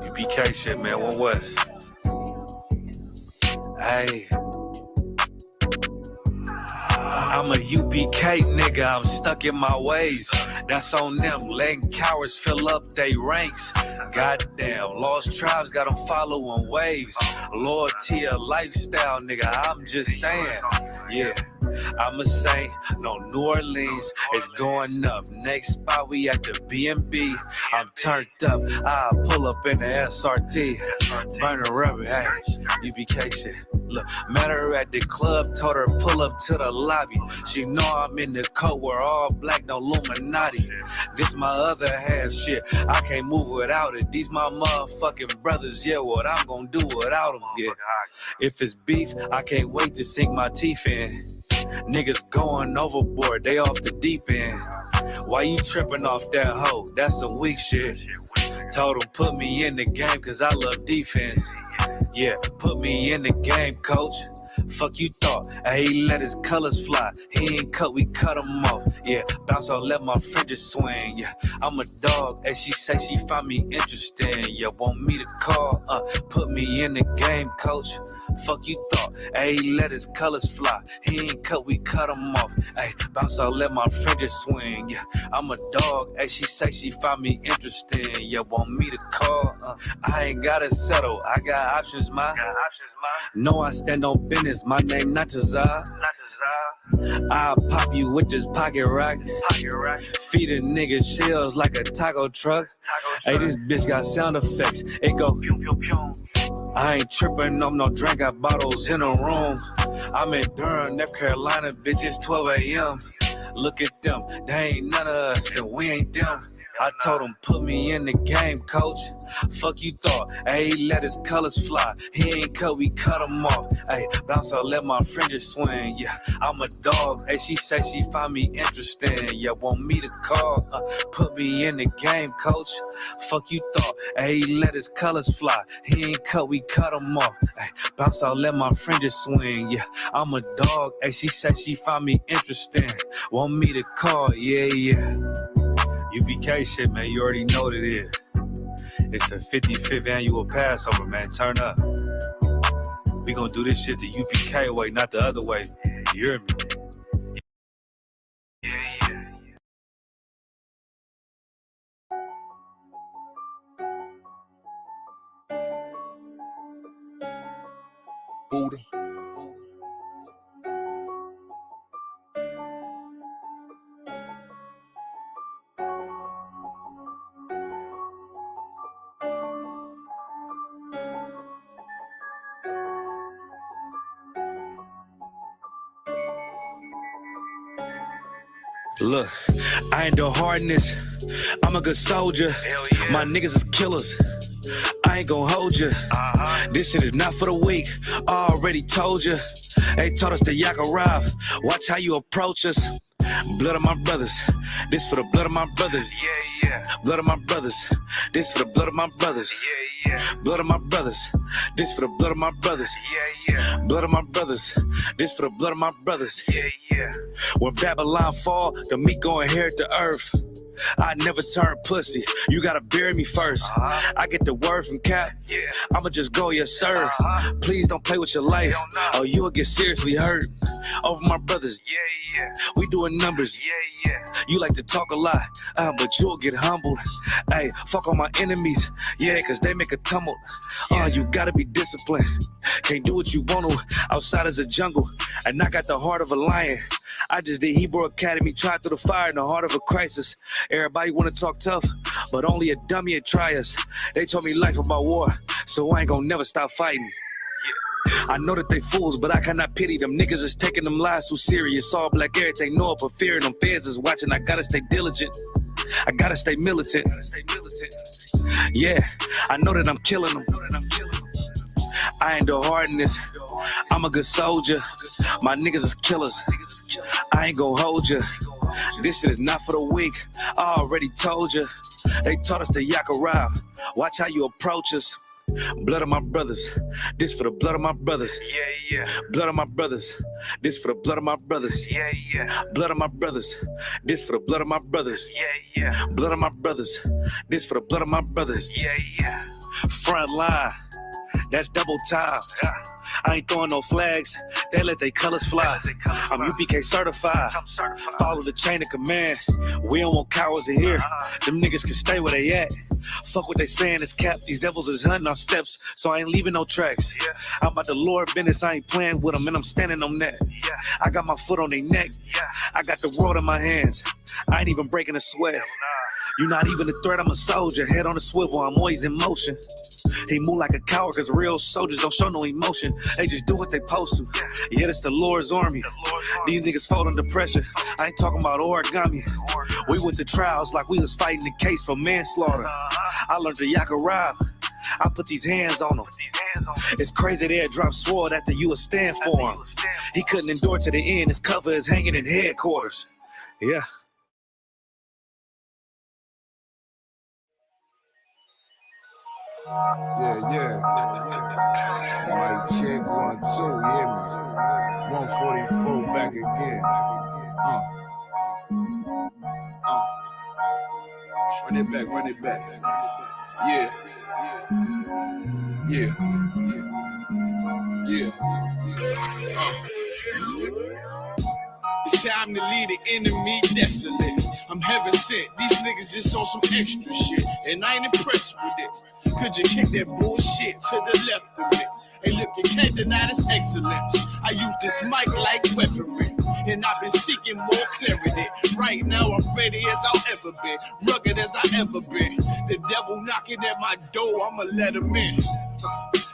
UPK shit, man. One West. Hey. I'm a UPK nigga, I'm stuck in my ways. That's on them, letting cowards fill up they ranks. Goddamn, lost tribes got them following waves. Loyalty a lifestyle, nigga, I'm just saying. Yeah, I'm a saint, no New Orleans, it's going up. Next spot, we at the B&B. I'm turned up, I pull up in the SRT. Burn a rubber, hey, UPK shit. Look, met her at the club, told her pull up to the lobby. She know I'm in the coat, we're all black, no Illuminati. This my other half shit, I can't move without it. These my motherfucking brothers, yeah, what I'm gonna do without them, yeah. If it's beef, I can't wait to sink my teeth in. Niggas going overboard, they off the deep end. Why you tripping off that hoe? That's some weak shit. Told him put me in the game cause I love defense. Yeah, put me in the game, coach. Fuck you thought, he let his colors fly. He ain't cut, we cut him off. Yeah, bounce on, let my fringes swing. Yeah, I'm a dog, and she say she find me interesting. Yeah, want me to call, put me in the game, coach. Fuck you thought, he let his colors fly. He ain't cut, we cut him off. Hey, bounce on, let my fringes swing. Yeah, I'm a dog, and she say she find me interesting. Yeah, want me to call, I ain't gotta settle, I got options, ma. No, I stand on business, my name not Tazar. I'll pop you with this pocket rock. Feed a nigga shells like a taco truck. Hey, this bitch got sound effects. It go pew pew pew. I ain't tripping on no drink, got bottles in a room. I'm in Durham, North Carolina, bitch, it's 12 a.m. Look at them, they ain't none of us, and we ain't them. I told him, put me in the game, coach. Fuck you thought, he let his colors fly. He ain't cut, we cut him off. Hey, bounce out, let my fringes swing. Yeah, I'm a dog. Hey, she say she find me interesting. Yeah, want me to call. Put me in the game, coach. Fuck you thought, he let his colors fly. He ain't cut, we cut him off. Hey, bounce out, let my fringes swing. Yeah, I'm a dog. Hey, she say she find me interesting. Want me to call, yeah. UPK shit, man, you already know what it is. It's the 55th annual Passover, man, turn up. We gonna do this shit the UPK way, not the other way. You hear me? Yeah. Buddha. Look, I ain't the hardness. I'm a good soldier. Yeah. My niggas is killers. I ain't gon' hold you. This shit is not for the weak. I already told you. They taught us to yak a rob. Watch how you approach us. Blood of my brothers. This for the blood of my brothers. Yeah. Blood of my brothers. This for the blood of my brothers. Yeah. Blood of my brothers. This for the blood of my brothers. Yeah. Blood of my brothers. This for the blood of my brothers. Yeah. When Babylon fall, the meat gon' inherit the earth. I never turn pussy, you gotta bury me first. I get the word from Cap, I'ma just go, yes sir. Please don't play with your life, or you'll get seriously hurt. Over my brothers, we doing numbers. You like to talk a lot, but you'll get humbled. Hey, fuck all my enemies, cause they make a tumble. You gotta be disciplined, can't do what you want to. Outside is a jungle, and I got the heart of a lion. I just did Hebrew Academy, tried through the fire in the heart of a crisis. Everybody wanna talk tough, but only a dummy would try us. They told me life about war, so I ain't gonna never stop fighting. I know that they fools, but I cannot pity them. Niggas is taking them lies too serious. All black everything know it, but fearing them feds is watching. I gotta stay diligent, I gotta stay militant. Yeah, I know that I'm killing them. I ain't the hardness, I'm a good soldier. My niggas is killers, I ain't gon' hold you. This shit is not for the weak, I already told you. They taught us to yak a rob. Watch how you approach us. Blood of my brothers, this for the blood of my brothers. Blood of my brothers, this for the blood of my brothers. Blood of my brothers, this for the blood of my brothers. Blood of my brothers, this for the blood of my brothers. front line. That's double time. I ain't throwing no flags, they let their colors fly. I'm UPK certified, follow the chain of command. We don't want cowards in here, them niggas can stay where they at. Fuck what they saying, it's cap, these devils is hunting our steps, so I ain't leaving no tracks. I'm about the Lord business, I ain't playing with them, and I'm standing on that. I got my foot on their neck, I got the world in my hands, I ain't even breaking a sweat. You're not even a threat, I'm a soldier, head on a swivel, I'm always in motion. He move like a coward, cause real soldiers don't show no emotion. They just do what they supposed to. Yeah, that's the Lord's army. These niggas fold under pressure. I ain't talking about origami. We went to trials like we was fighting the case for manslaughter. I learned the Yakarab. I put these hands on him. It's crazy they had dropped sword after you would stand for him. He couldn't endure to the end, his cover is hanging in headquarters. Yeah. Yeah. Mic check 1, 2, you hear me? 144 back again. Run it back. Yeah. It's time to leave the enemy desolate. I'm heaven sent. These niggas just on some extra shit, and I ain't impressed with it. Could you kick that bullshit to the left of it? Hey, look, you can't deny this excellence. I use this mic like weaponry, and I've been seeking more clarity. Right now, I'm ready as I'll ever be, rugged as I ever been. The devil knocking at my door, I'ma let him in.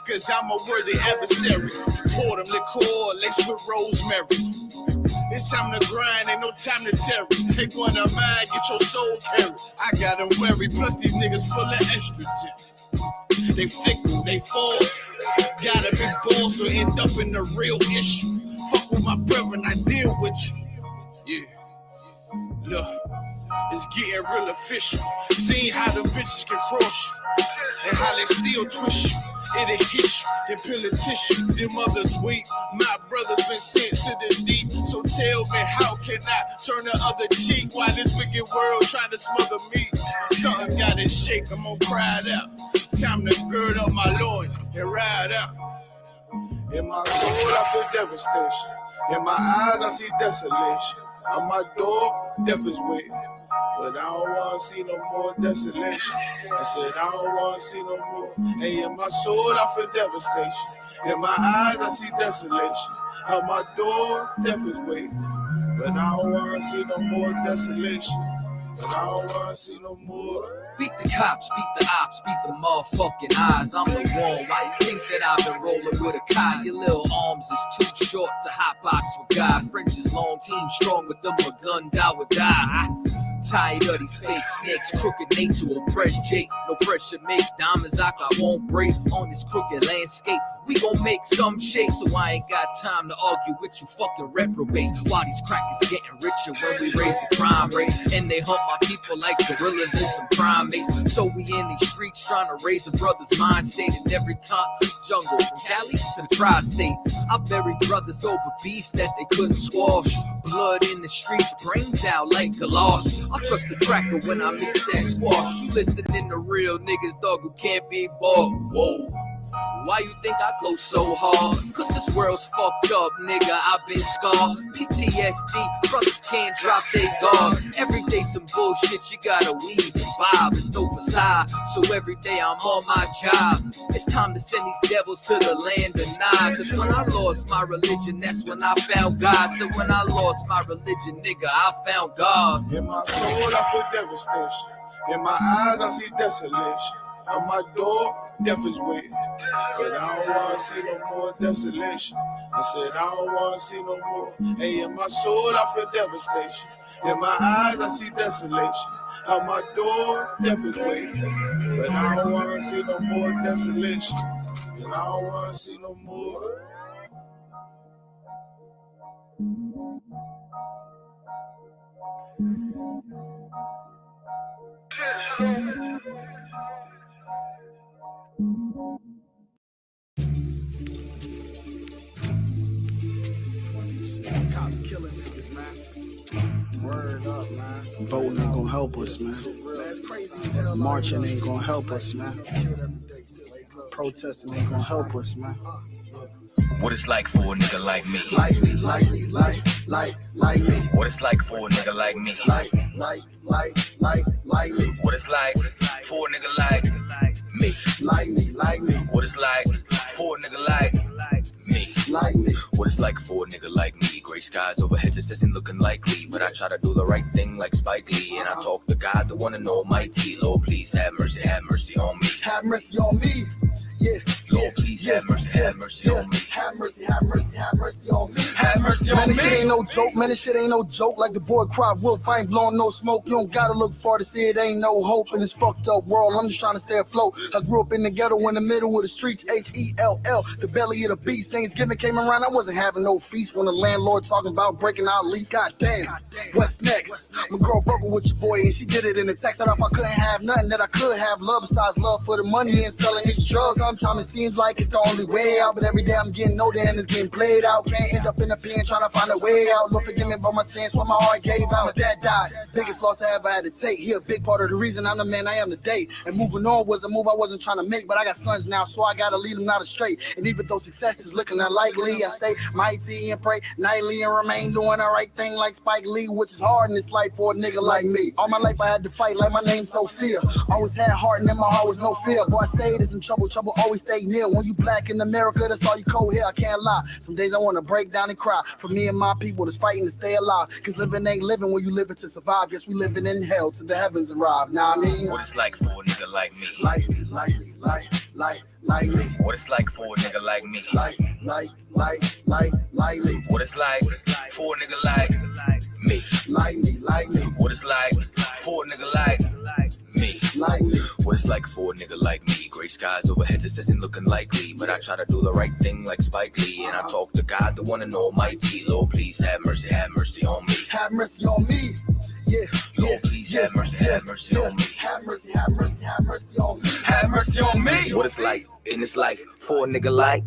Cause I'm a worthy adversary. Pour them liqueur laced with rosemary. It's time to grind, ain't no time to tarry. Take one of mine, get your soul carried. I got them worried, plus these niggas full of estrogen. They fickle, they false. Got a big ball, so end up in the real issue. Fuck with my brethren, I deal with you. Yeah, look, it's getting real official. Seeing how them bitches can cross you, and how they still twist you. It'll hit you, then peel a tissue. Them others weak, my brother's been sent to the deep. So tell me, how can I turn the other cheek while this wicked world trying to smother me? Something gotta shake, I'm gonna cry it out. Time to gird up my loins and ride out. In my soul, I feel devastation. In my eyes, I see desolation. On my door, death is waiting. But I don't want to see no more desolation. I said I don't want to see no more. Hey, in my soul, I feel devastation. In my eyes, I see desolation. On my door, death is waiting. But I don't want to see no more desolation. But I don't want to see no more. Beat the cops, beat the ops, beat the motherfucking eyes. I'm the one. Why you think that I've been rolling with a Kai? Your little arms is too short to hotbox with God. French is long, team strong with them, a gun, die would die. Tired of these fake snakes, crooked Nate to oppress Jake. No pressure makes diamonds I won't break on this crooked landscape. We gon' make some shake, so I ain't got time to argue with you fucking reprobates. Why these crackers getting richer when we raise the crime rate? And they hunt my people like gorillas and some primates. So we in these streets trying to raise a brother's mind state in every concrete jungle, from Cali to the tri-state. I buried brothers over beef that they couldn't squash. Blood in the streets, brains out like galosh. I trust the cracker when I mix that squash. You listening to real niggas, dog, who can't be bought. Whoa. Why you think I go so hard? Cause this world's fucked up, nigga, I've been scarred. PTSD, brothers can't drop their guard. Every day some bullshit, you gotta weave and bob. It's no facade, so every day I'm on my job. It's time to send these devils to the land of Nod. Cause when I lost my religion, that's when I found God. So when I lost my religion, nigga, I found God. In my soul, I feel devastation. In my eyes, I see desolation. On my door, death is waiting. But I don't want to see no more desolation. I said I don't want to see no more. Hey, in my soul, I feel devastation. In my eyes, I see desolation. On my door, death is waiting. But I don't want to see no more desolation. And I don't want to see no more. Cops killing niggas, man. Word up, man. Voting ain't gonna help us, man. Marching ain't gonna help us, man. Protesting ain't gonna help us, man. What it's like for a nigga like me. Like me, like me, like me. What it's like for a nigga like me. Like me. What it's like for a nigga like me. Like me. What it's like for a nigga like me. Like me. What it's like for a nigga like me. Gray skies overhead just isn't looking likely, but I try to do the right thing like Spike Lee, and I talk to God, the one and almighty. Lord, please have mercy on me. Have mercy on me. Yeah. Lord, please have mercy on me. Have mercy on me. Have mercy on Man, this me. shit ain't no joke, man. This shit ain't no joke. Like the boy cried wolf, I ain't blowing no smoke. You don't gotta look far to see it ain't no hope in this fucked up world. I'm just trying to stay afloat. I grew up in the ghetto in the middle of the streets, HELL, the belly of the beast. Thanksgiving came around, I wasn't having no feast when the landlord talking about breaking out lease. Goddamn, what's next? My girl broke it with your boy and she did it in the text that if I couldn't have nothing, that I could have love besides love for the money and selling these drugs. Sometimes it seems like it's the only way out, but every day I'm getting older and it's getting played out. Can't end up in the pen trying to find a way out. Lord, forgive me for my sins when my heart gave out. My dad died, biggest loss I ever had to take. He a big part of the reason I'm the man I am today. And moving on was a move I wasn't trying to make, but I got sons now, so I gotta lead them not astray. And even though success is looking unlikely, I stay mighty and pray nightly and remain doing the right thing like Spike Lee, which is hard in this life for a nigga like me. All my life I had to fight like my name's Sophia. Always had heart and in my heart was no fear. Boy, I stayed in some trouble always stay near. When you black in America, that's all you cold here. I can't lie. Some days I want to break down and cry for me and my people that's fighting to stay alive. Cause living ain't living when you living to survive. Guess we living in hell till the heavens arrive. Nah, I mean, What it's like for a nigga like me. like me. What it's like for a nigga like me. Like me. What it's like for a nigga like me. Like me. What it's like for a nigga like me. Like me. What it's like for a nigga like me. Gray skies overhead just isn't looking likely, but I try to do the right thing like Spike Lee, and I talk to God, the one and almighty. Lord, please have mercy on me. Have mercy on me. Yeah. Lord, please have mercy on me. Have mercy on me. Have mercy on me. What it's like in this life for a nigga like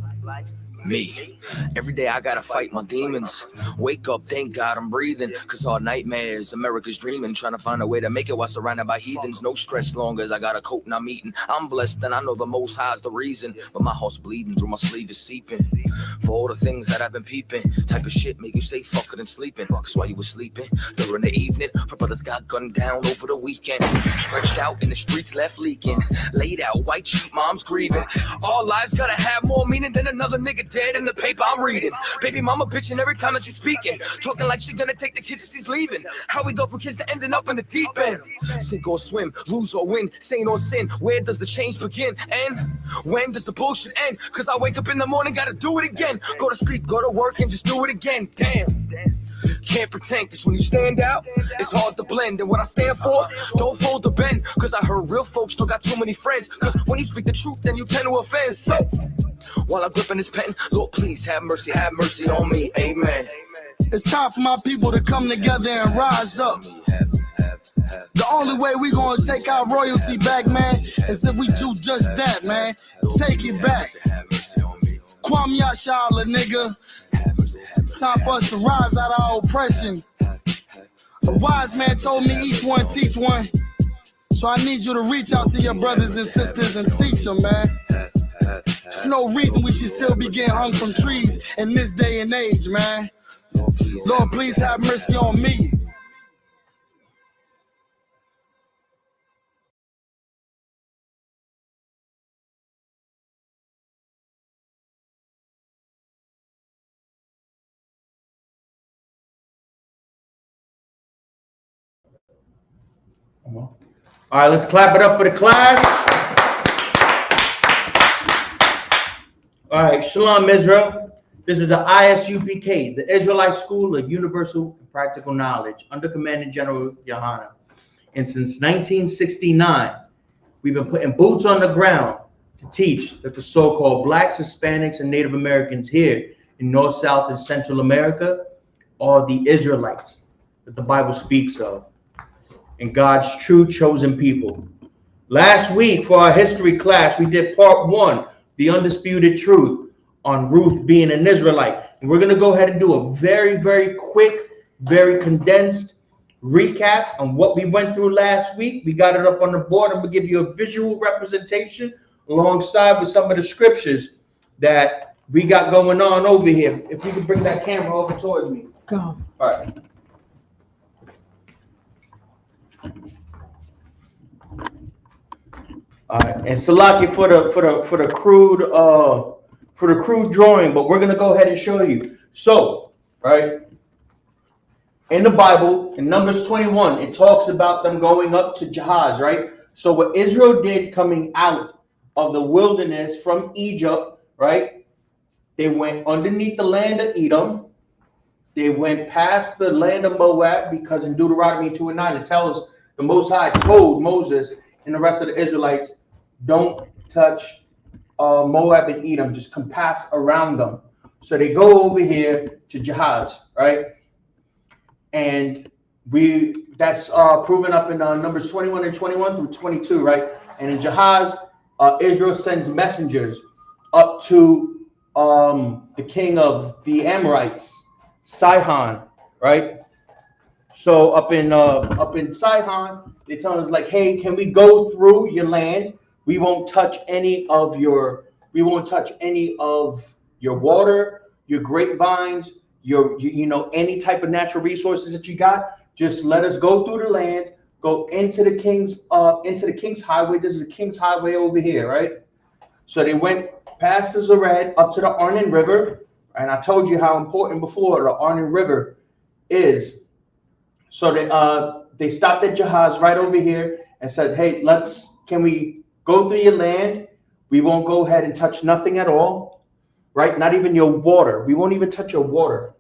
me. Every day I gotta fight my demons. Wake up, thank God I'm breathing. Cause all nightmares, America's dreaming. Trying to find a way to make it while surrounded by heathens. No stress long as I got a coat and I'm eating. I'm blessed and I know the Most High's the reason. But my heart's bleeding through my sleeve is seeping. For all the things that I've been peeping. Type of shit make you stay fucking and sleeping. Cause while you was sleeping during the evening, for brothers got gunned down over the weekend. Stretched out in the streets left leaking. Laid out white sheet moms grieving. All lives gotta have more meaning than another nigga dead in the paper I'm reading. Baby mama bitching every time that she's speaking. Talking like she gonna take the kids as she's leaving. How we go from kids to ending up in the deep end. Sink or swim, lose or win, saint or sin. Where does the change begin? And when does the bullshit end? Cause I wake up in the morning, gotta do it again. Go to sleep, go to work and just do it again. Damn. Can't pretend, cause when you stand out, it's hard to blend. And what I stand for, don't fold the bend. Cause I heard real folks don't got too many friends. Cause when you speak the truth, then you tend to offend. So, while I'm gripping this pen, Lord, please have mercy on me. Amen. It's time for my people to come together and rise up. The only way we gonna take our royalty back, man, is if we do just that, man. Take it back. Kwame Yashala, nigga. It's time for us to rise out of our oppression. A wise man told me each one teach one. So I need you to reach out to your brothers and sisters and teach them, man. There's no reason we should still be getting hung from trees in this day and age, man. Lord, please have mercy on me. All right, let's clap it up for the class. All right, Shalom, Israel. This is the ISUPK, the Israelite School of Universal and Practical Knowledge, under Commanding General Yohana. And since 1969, we've been putting boots on the ground to teach that the so-called Blacks, Hispanics, and Native Americans here in North, South, and Central America are the Israelites that the Bible speaks of, and God's true chosen people. Last week for our history class, we did part 1, the undisputed truth on Ruth being an Israelite. And we're going to go ahead and do a very, very quick, very condensed recap on what we went through last week. We got it up on the board and we'll give you a visual representation alongside with some of the scriptures that we got going on over here. If you could bring that camera over towards me. Go. All right. All right, and Salaki for the crude drawing, but we're gonna go ahead and show you. So, right, in the Bible, in Numbers 21, it talks about them going up to Jahaz, right? So what Israel did coming out of the wilderness from Egypt, right? They went underneath the land of Edom. They went past the land of Moab, because in Deuteronomy 2:9 it tells the Most High told Moses and the rest of the Israelites, don't touch Moab and Edom, just compass around them. So they go over here to Jahaz, right? And that's proven up in Numbers 21 and 21 through 22, right? And in Jahaz, Israel sends messengers up to the king of the Amorites, Sihon, right? So up in Sihon, they tell us like, hey, can we go through your land? We won't touch any of your water, your grapevines, any type of natural resources that you got. Just let us go through the land, go into the king's highway. This is the king's highway over here, right? So they went past the Zered up to the Arnon River, and I told you how important before the Arnon River is. So they stopped at Jahaz right over here and said, hey, can we go through your land? We won't go ahead and touch nothing at all, right? Not even your water. We won't even touch your water,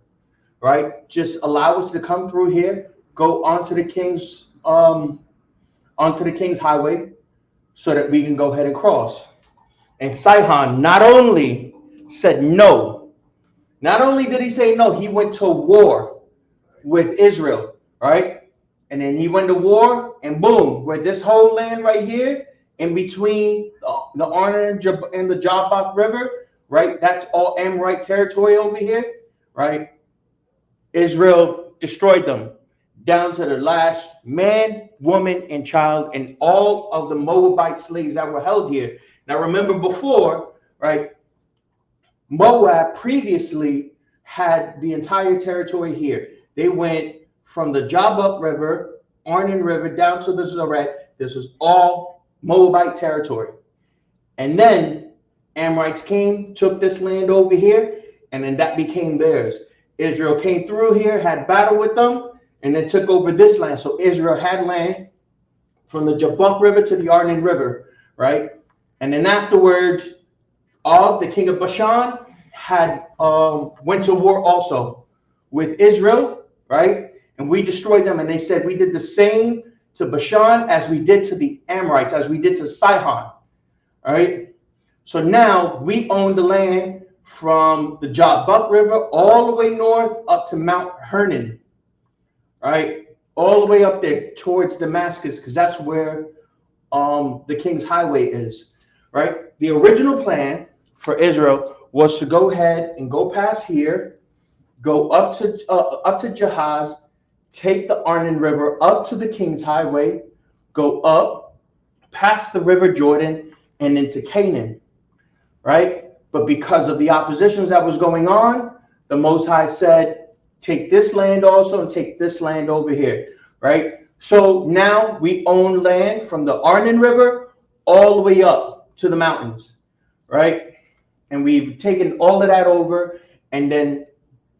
right? Just allow us to come through here, go onto the king's highway, so that we can go ahead and cross. And Sihon not only said no, not only did he say no, he went to war with Israel, right? And then he went to war, and boom, where this whole land right here, in between the Arnon and the Jabbok River, right? That's all Amorite territory over here, right? Israel destroyed them down to the last man, woman, and child, and all of the Moabite slaves that were held here. Now, remember before, right? Moab previously had the entire territory here. They went from the Jabbok River, Arnon River, down to the Zered. This was all Moabite territory. And then Amorites came, took this land over here, and then that became theirs. Israel came through here, had battle with them, and then took over this land. So Israel had land from the Jabbok River to the Arnon River, right? And then afterwards, the king of Bashan had went to war also with Israel, right? And we destroyed them. And they said we did the same to Bashan as we did to the Amorites, as we did to Sihon. All right. So now we own the land from the Jabbok River all the way north up to Mount Hermon. Right, all the way up there towards Damascus, because that's where the King's Highway is. Right. The original plan for Israel was to go ahead and go past here, go up to Jahaz, take the Arnon River up to the King's Highway, go up past the River Jordan and into Canaan, right? But because of the oppositions that was going on, the Most High said, take this land also and take this land over here, right? So now we own land from the Arnon River all the way up to the mountains, right? And we've taken all of that over, and then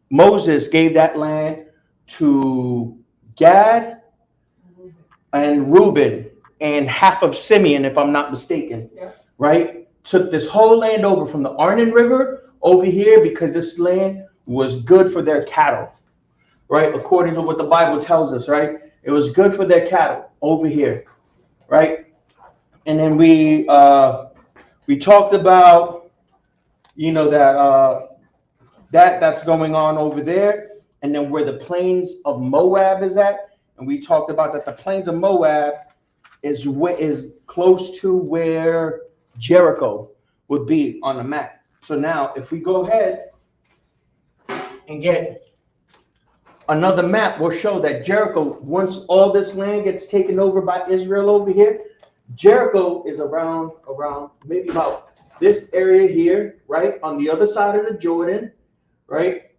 Moses gave that land to Gad and Reuben and half of Simeon, if I'm not mistaken, right? Took this whole land over from the Arnon River over here because this land was good for their cattle, right? According to what the Bible tells us, right? It was good for their cattle over here, right? And then we talked about, you know, that's going on over there, and then where the plains of Moab is at, and we talked about that the plains of Moab is close to where Jericho would be on the map. So now, if we go ahead and get another map, we'll show that Jericho, once all this land gets taken over by Israel over here, Jericho is around maybe about this area here, right? On the other side of the Jordan, right?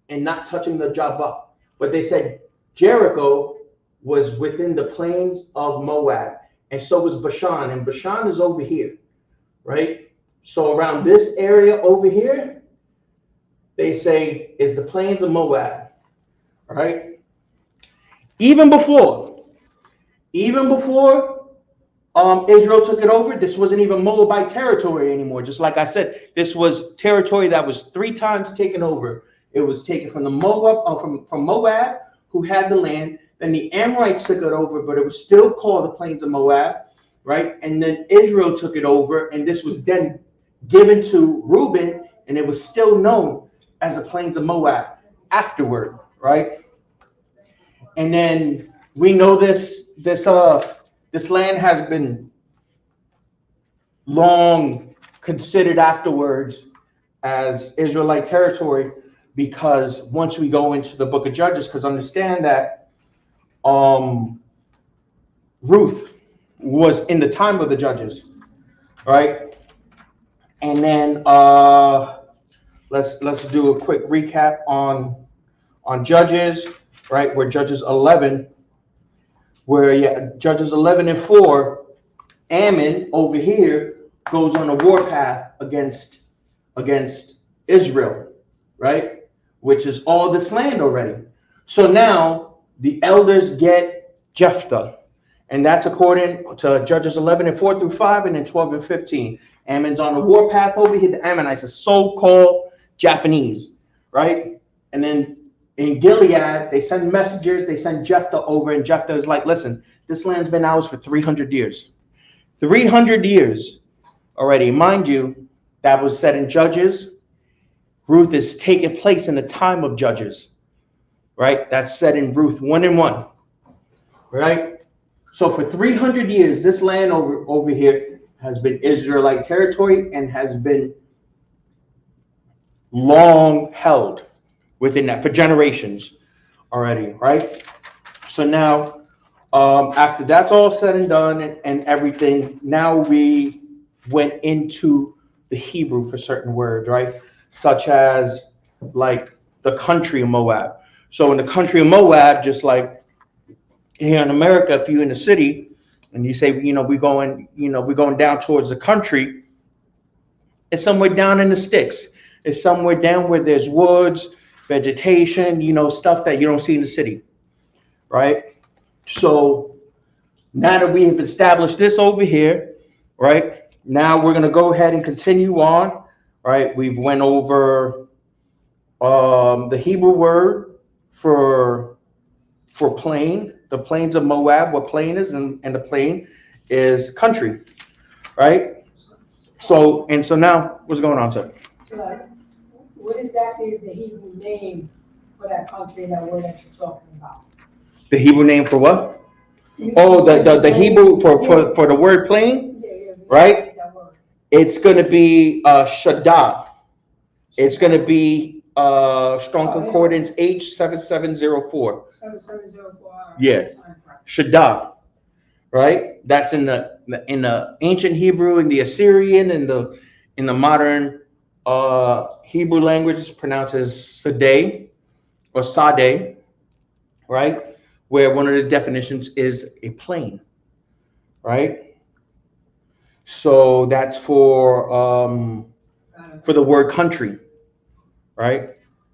And not touching the Jabba. But they said Jericho was within the plains of Moab. And so was Bashan. And Bashan is over here, right? So around this area over here, they say is the plains of Moab, right? Even before Israel took it over, this wasn't even Moabite territory anymore. Just like I said, this was territory that was 3 times taken over. It was taken from the from Moab, who had the land. Then the Amorites took it over, but it was still called the plains of Moab, right? And then Israel took it over, and this was then given to Reuben, and it was still known as the plains of Moab afterward, right? And then we know this land has been long considered afterwards as Israelite territory, because once we go into the book of Judges, because understand that Ruth was in the time of the Judges, right? And then let's do a quick recap on Judges, right? Where Judges 11, Judges 11 and 4, Ammon over here goes on a warpath against Israel, right? Which is all this land already. So now the elders get Jephthah, and that's according to Judges 11 and 4 through 5, and then 12 and 15. Ammon's on a warpath over here. The Ammonites are so-called Japanese, right? And then in Gilead, they send messengers. They send Jephthah over, and Jephthah is like, listen, this land's been ours for 300 years. 300 years already. Mind you, that was said in Judges. Ruth is taking place in the time of Judges, right? That's said in Ruth 1 and 1, right? So for 300 years, this land over here has been Israelite territory and has been long held within that for generations already, right? So now, after that's all said and done and everything, now we went into the Hebrew for certain words, right? Such as like the country of Moab. So in the country of Moab, just like here in America, if you're in the city and you say, we're going down towards the country, it's somewhere down in the sticks. It's somewhere down where there's woods, vegetation, stuff that you don't see in the city, right? So now that we have established this over here, right? Now we're going to go ahead and continue on, right? We've went over the Hebrew word for plain, the plains of Moab, what plain is, and the plain is country, right? So now what's going on, sir? What exactly is the Hebrew name for that country, that word that you're talking about? The Hebrew name for what? Oh, the Hebrew for the word plain, right? It's going to be Shaddad. It's going to be Strong Concordance H7704. 7704. Yeah, Shaddad, right? That's in the ancient Hebrew, in the Assyrian, in the modern Hebrew language, is pronounced as Sadeh or Sadeh, right? Where one of the definitions is a plain, right? So that's for the word country, right?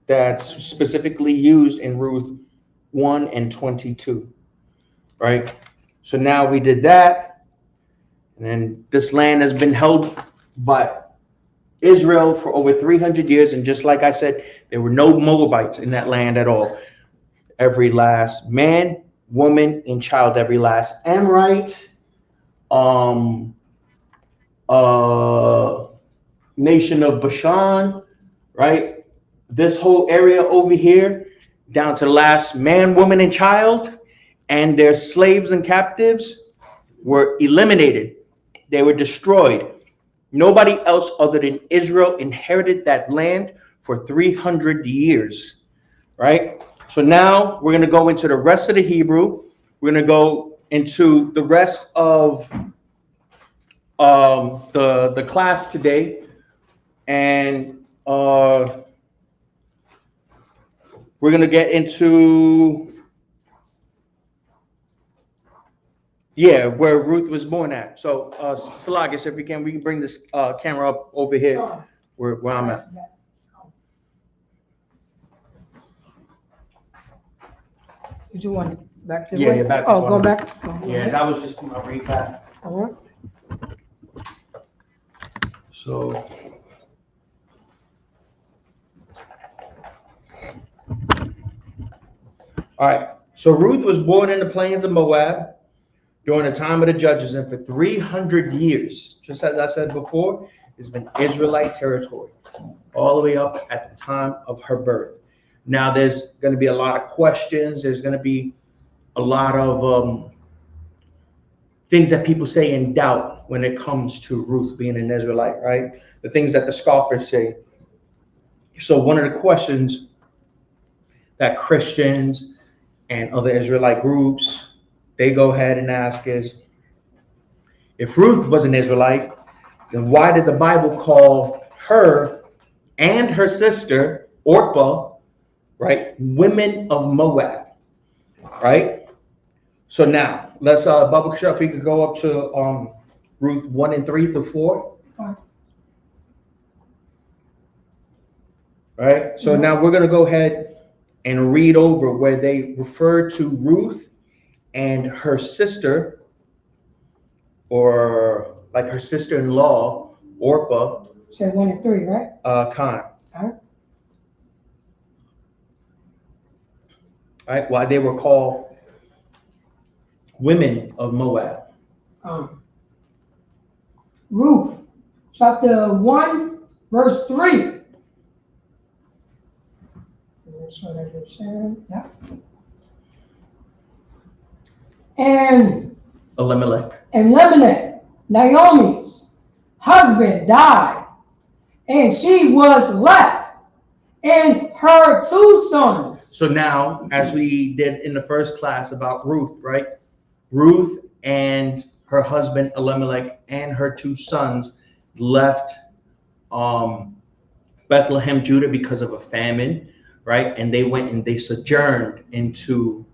That's specifically used in Ruth 1 and 22, right? So now we did that, and then this land has been held by Israel for over 300 years, and just like I said, there were no Moabites in that land at all. Every last man, woman, and child, every last Amorite, nation of Bashan, right? This whole area over here, down to the last man, woman, and child, and their slaves and captives were eliminated. They were destroyed. Nobody else other than Israel inherited that land for 300 years, right? So now we're going to go into the rest of the Hebrew. We're going to go into the rest of the class today, and we're gonna get into where Ruth was born at. So Salagis, if we can bring this camera up over here where I'm at. Did you want it back to Yeah, back. Oh, go back. Yeah, that was just my recap. All right. So. All right. So Ruth was born in the plains of Moab during the time of the judges, and for 300 years, just as I said before, it's been Israelite territory all the way up at the time of her birth. Now, there's going to be a lot of questions. There's going to be a lot of things that people say in doubt when it comes to Ruth being an Israelite, right? The things that the scoffers say. So one of the questions that Christians and other Israelite groups, they go ahead and ask is, if Ruth was an Israelite, then why did the Bible call her and her sister, Orpah, right, women of Moab, right? So now, let's, Baba Kasha, if we could go up to Ruth 1 and 3 through 4. Right? So now we're going to go ahead and read over where they refer to Ruth and her sister, or like her sister-in-law, Orpah. Said 1 and 3, right? Khan. All right. Right? Why they were called women of Moab. Ruth, chapter 1, verse 3. Yeah. And Elimelech, Naomi's husband, died, and she was left, and her 2 sons. So now, as we did in the first class about Ruth, right? Ruth and her husband Elimelech and her 2 sons left Bethlehem, Judah, because of a famine, right? And they went and they sojourned into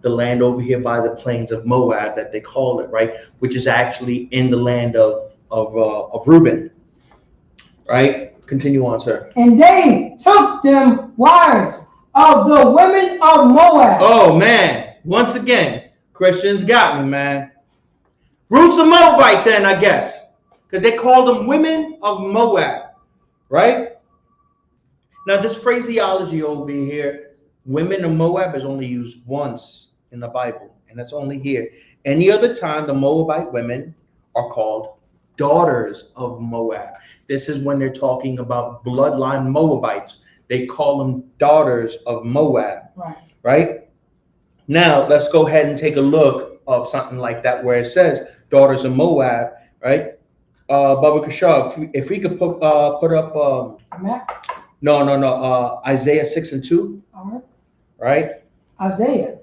the land over here by the plains of Moab, that they call it, right? Which is actually in the land of Reuben, right? Continue on, sir. And they took them wives of the women of Moab. Oh man, once again, Christians got me, man. Ruth's a Moabite then, I guess, because they called them women of Moab, right? Now, this phraseology over here, women of Moab, is only used once in the Bible, and that's only here. Any other time, the Moabite women are called daughters of Moab. This is when they're talking about bloodline Moabites. They call them daughters of Moab, right? Now, let's go ahead and take a look of something like that where it says daughters of Moab, right? Baba Kashaw, if we could put up Isaiah 6 and 2. All right. Isaiah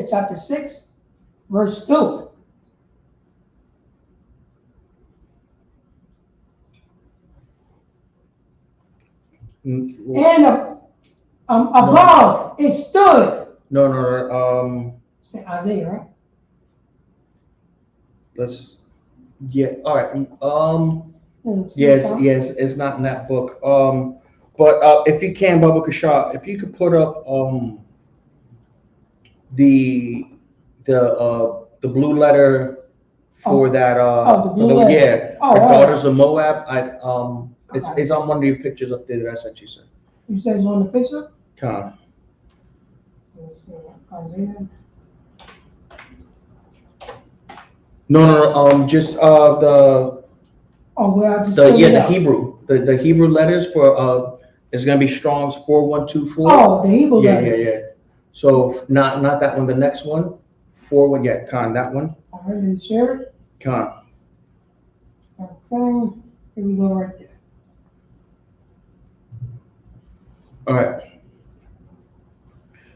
chapter 6, verse 2. And above it stood. Say Isaiah, right? All right. Yes, it's not in that book. But if you can, Baba Kasha, if you could put up the blue letter for that. The blue letter. Yeah, for daughters of Moab. It's on one of your pictures up there that I sent you, sir. You said it's on the picture? Come on. Isaiah. No, just the. Oh, well, I just the Hebrew, the Hebrew letters for is gonna be Strong's 4124. Oh, the Hebrew letters. Yeah. So not that one. The next one, 41. Yeah, Khan, that one. All right, and share it. Khan. Okay, here we go right there. All right.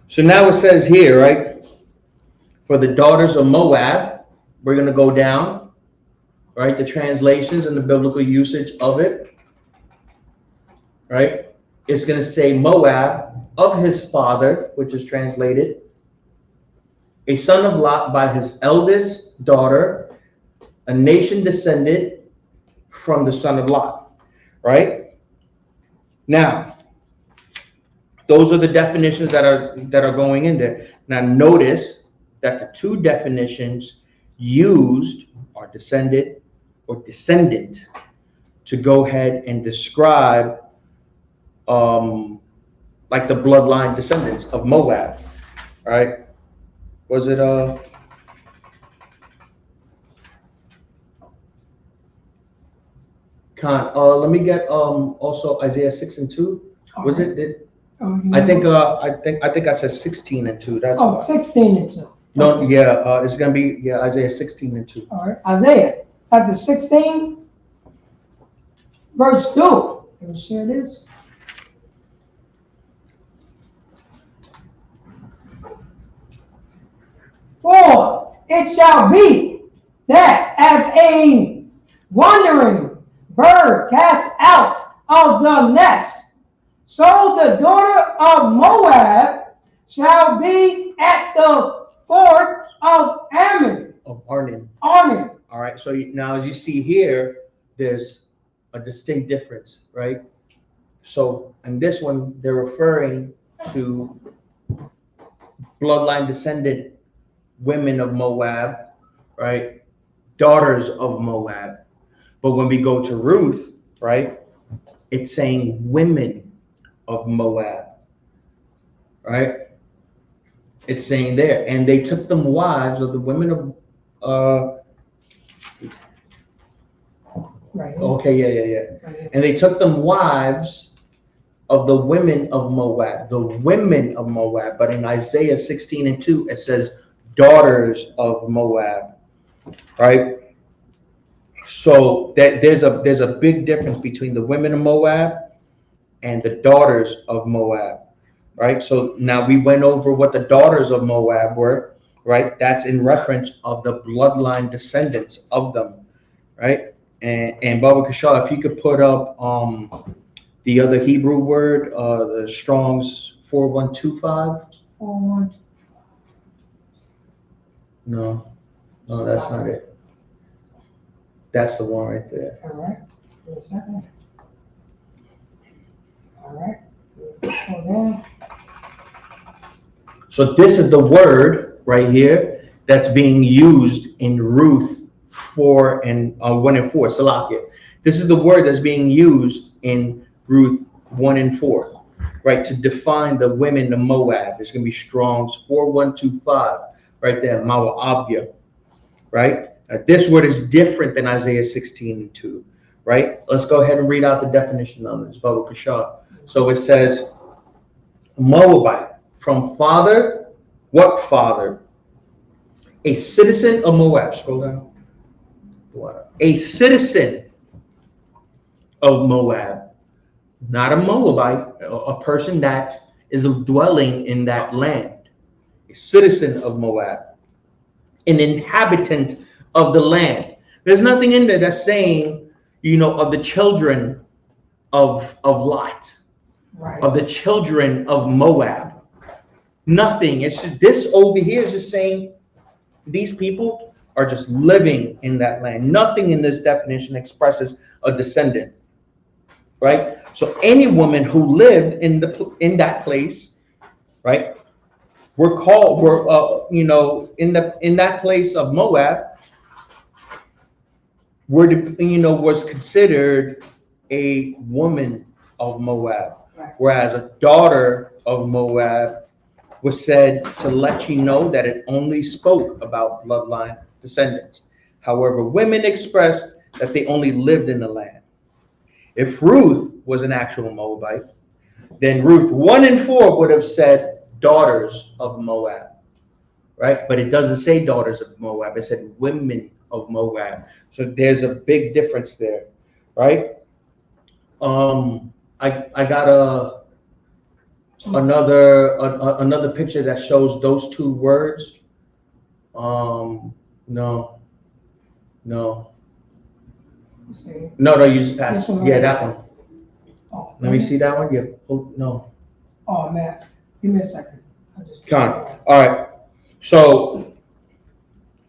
So now it says here, right? For the daughters of Moab, we're going to go down, right? The translations and the biblical usage of it, right? It's going to say Moab of his father, which is translated, a son of Lot by his eldest daughter, a nation descended from the son of Lot, right? Now, those are the definitions that are going in there. Now, notice that the two definitions used are descended or descendant to go ahead and describe like the bloodline descendants of Moab, right? Was it let me get also Isaiah 6:2. Was it? I think I said 16:2. That's 16:2. No, yeah, it's gonna be Isaiah 16:2. All right, Isaiah chapter 16, verse 2. Can we share this? For it shall be that as a wandering bird cast out of the nest, so the daughter of Moab shall be at the ford of Ammon. Of Arnon. Arnon. All right. So now, as you see here, there's a distinct difference, right? So in this one, they're referring to bloodline descendant women of Moab, right? Daughters of Moab. But when we go to Ruth, right, it's saying women of Moab, right? It's saying there, and they took them wives of the women of Right. Okay, yeah. Right. And they took them wives of the women of Moab, the women of Moab. But in Isaiah 16:2, it says daughters of Moab, right? So that there's a big difference between the women of Moab and the daughters of Moab, right? So now we went over what the daughters of Moab were, right? That's in reference of the bloodline descendants of them, right? And Baba Kashaw, if you could put up the other Hebrew word, the Strong's 4125. 4125. No, that's not it. That's the one right there. All right. Wait a second. All right. Okay. So this is the word right here that's being used in Ruth 4 and 1 and 4. Salakia. This is the word that's being used in Ruth 1 and 4, right? To define the women of Moab. It's going to be Strong's 4125 right there, Mawa'abya, right? This word is different than Isaiah 16:2, right? Let's go ahead and read out the definition of this, Baba Kashaw. So it says, Moabite, from father, what father? A citizen of Moab. Scroll down. A citizen of Moab, not a Moabite, a person that is dwelling in that land. A citizen of Moab, an inhabitant of the land. There's nothing in there that's saying, of the children of Lot, right, of the children of Moab. Nothing. It's just, this over here is just saying these people are just living in that land. Nothing in this definition expresses a descendant, right? So any woman who lived in that place, right? In that place of Moab, was considered a woman of Moab, whereas a daughter of Moab was said to let you know that it only spoke about bloodline descendants. However, women expressed that they only lived in the land. If Ruth was an actual Moabite, then Ruth 1 and 4 would have said daughters of Moab, right? But it doesn't say daughters of Moab. It said women of Moab. So there's a big difference there, right? I got another picture that shows those two words, No. No, See? you just passed. This one Yeah, right that one. Oh, Let me see that one. Yeah. Oh, no. Oh, man. Give me a second. I just. Con. All right. So,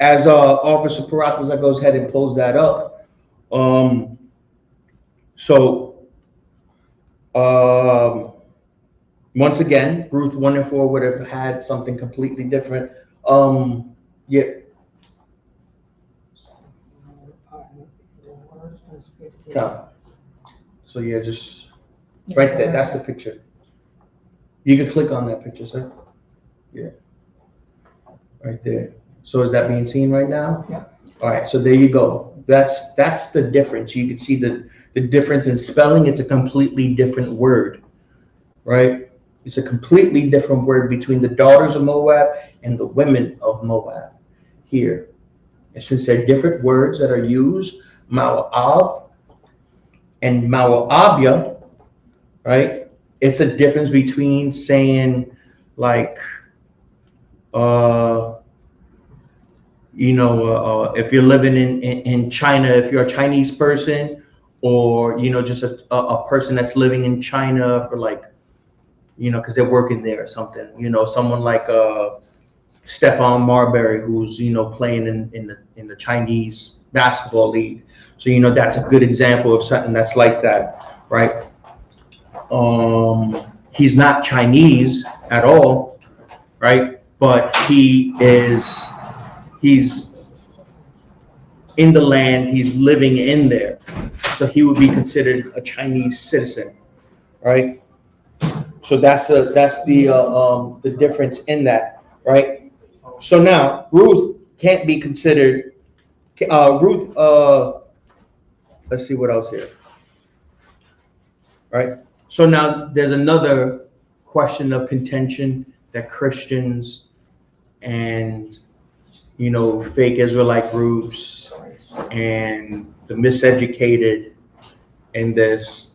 as Officer Parataza goes ahead and pulls that up, so once again, Ruth 1 and 4 would have had something completely different. Yeah. Con. So yeah, just right there. That's the picture. You can click on that picture, sir. Yeah. Right there. So is that being seen right now? Yeah. All right, so there you go. That's the difference. You can see the difference in spelling. It's a completely different word, right? It's a completely different word between the daughters of Moab and the women of Moab here. And since they're different words that are used, Moab and Moabia, right? It's a difference between saying like, if you're living in China, if you're a Chinese person, or, just a person that's living in China for like, because they're working there or something, someone like Stephon Marbury, who's, playing in the Chinese basketball league. So, that's a good example of something that's like that, right? He's not Chinese at all, right? But he's in the land, he's living in there. So he would be considered a Chinese citizen, right? So that's the difference in that, right? So now Ruth can't be considered, let's see what else here, right? So now there's another question of contention that Christians and fake Israelite groups and the miseducated in this,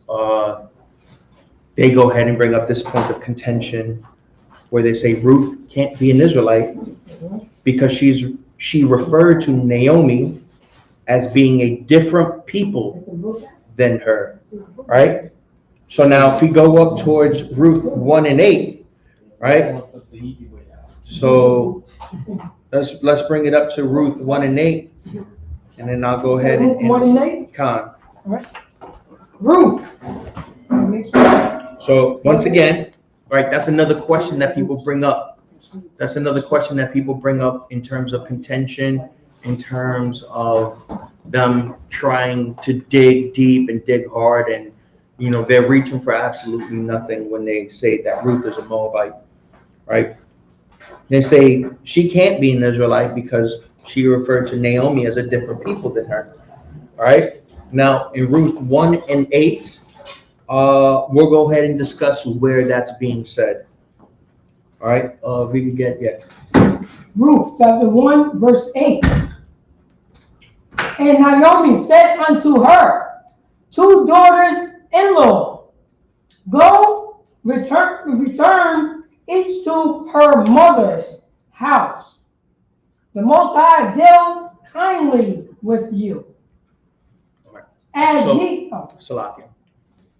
they go ahead and bring up this point of contention where they say Ruth can't be an Israelite because she referred to Naomi as being a different people than her, right? So now if we go up towards Ruth 1 and 8, right? So let's bring it up to Ruth 1 and 8, and then I'll go ahead and 1 and 8? Con. All right. Ruth. So once again, right, that's another question that people bring up. That's another question that people bring up in terms of contention, in terms of them trying to dig deep and dig hard, and they're reaching for absolutely nothing when they say that Ruth is a Moabite, right? They say she can't be an Israelite because she referred to Naomi as a different people than her. All right. Now in Ruth 1 and 8, we'll go ahead and discuss where that's being said. All right. If we can get Ruth chapter 1 verse 8. And Naomi said unto her 2 daughters-in-law, go, return each to her mother's house. The Most High deal kindly with you. As Salakia.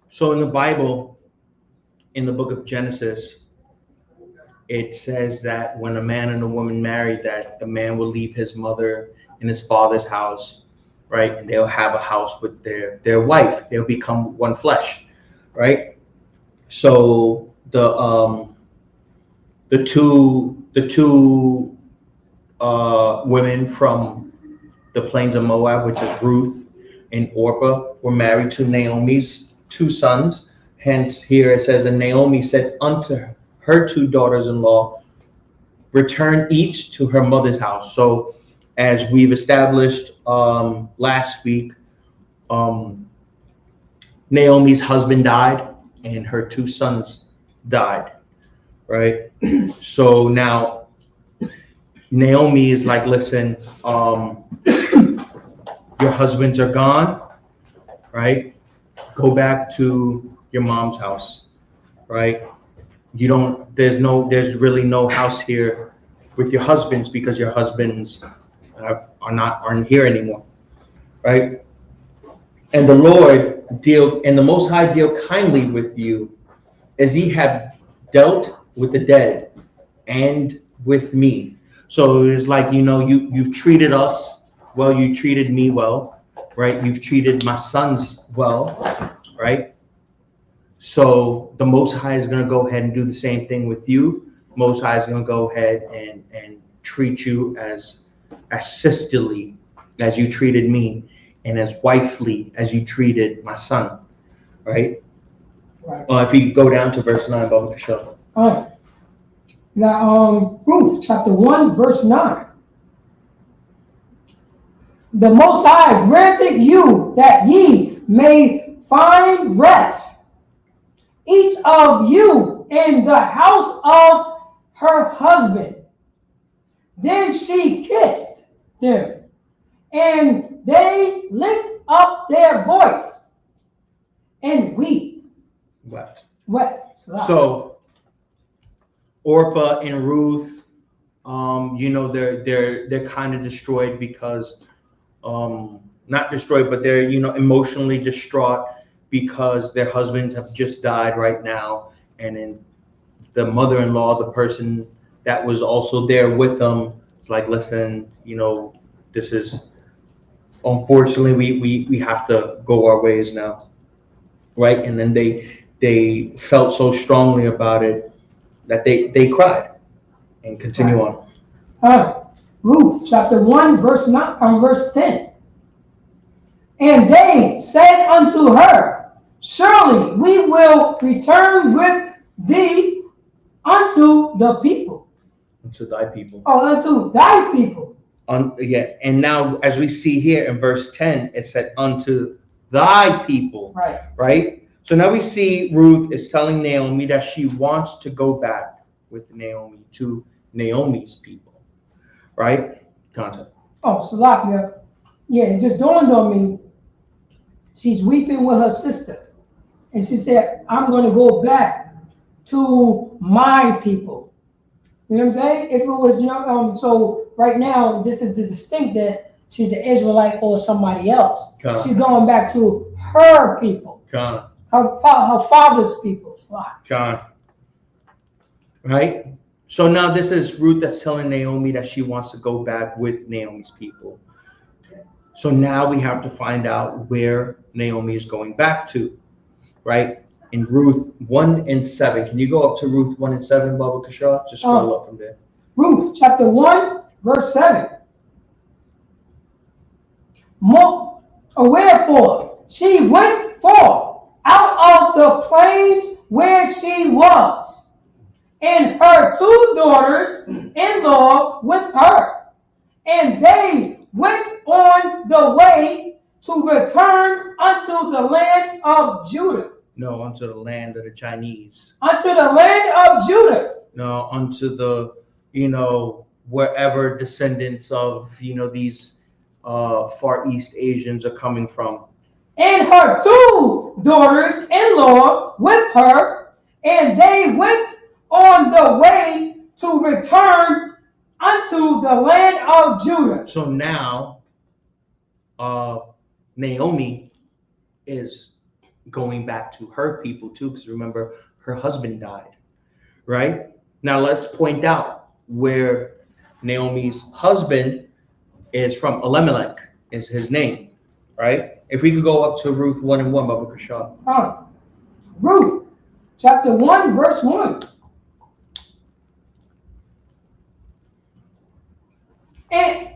So in the Bible, in the book of Genesis, it says that when a man and a woman marry, that the man will leave his mother and his father's house, right? And they'll have a house with their wife. They'll become one flesh, right? So the two women from the plains of Moab, which is Ruth and Orpah, were married to Naomi's 2 sons. Hence here it says, and Naomi said unto her 2 daughters-in-law, return each to her mother's house. So as we've established last week, Naomi's husband died and her 2 sons died, right? So now Naomi is like, listen, your husbands are gone, right? Go back to your mom's house, right? There's really no house here with your husbands because your husbands aren't here anymore, right? And the Lord and the Most High deal kindly with you, as He have dealt with the dead and with me. So it's like, you've treated us well, you treated me well, right? You've treated my sons well, right? So the Most High is going to go ahead and do the same thing with you. Most High is going to go ahead and treat you as sisterly as you treated me, and as wifely as you treated my son, right? If you go down to verse 9, Baba Kasha. All right. Now, Ruth, chapter 1, verse 9. The Most High granted you that ye may find rest, each of you in the house of her husband. Then she kissed them, and they lift up their voice and wept. So Orpah and Ruth, they're kind of destroyed because, not destroyed, but they're emotionally distraught because their husbands have just died right now, and then the mother-in-law, the person that was also there with them, it's like, listen, this is, unfortunately, we have to go our ways now, right? And then they felt so strongly about it that they cried. And continue on. All right. Ruth chapter 1, verse 9, verse 10. And they said unto her, surely we will return with thee unto the people. Unto thy people. Unto thy people. And now, as we see here in verse 10, it said unto thy people. Right? So now we see Ruth is telling Naomi that she wants to go back with Naomi to Naomi's people. Right? Content. Salakia. Yeah, it just dawned on me. She's weeping with her sister. And she said, I'm going to go back to my people. You know what I'm saying? If it was, so right now, this is the distinct that she's an Israelite or somebody else. She's going back to her people. Her father's people. Right? So now this is Ruth that's telling Naomi that she wants to go back with Naomi's people. So now we have to find out where Naomi is going back to, right? In Ruth 1 and 7. Can you go up to Ruth 1 and 7, Baba Kasha? Just scroll up from there. Ruth chapter 1, verse 7. Wherefore she went forth out of the plains where she was, and her 2 daughters-in-law with her. And they went on the way to return unto the land of Judah. No, unto the land of the Chinese. Unto the land of Judah. No, unto the, wherever descendants of, these Far East Asians are coming from. And her 2 daughters-in-law with her, and they went on the way to return unto the land of Judah. So now, Naomi is going back to her people too, because remember, her husband died, right? Now let's point out where Naomi's husband is from. Elimelech is his name, right? If we could go up to Ruth 1 and 1, Baba Kasha. Ruth, chapter 1, verse 1. And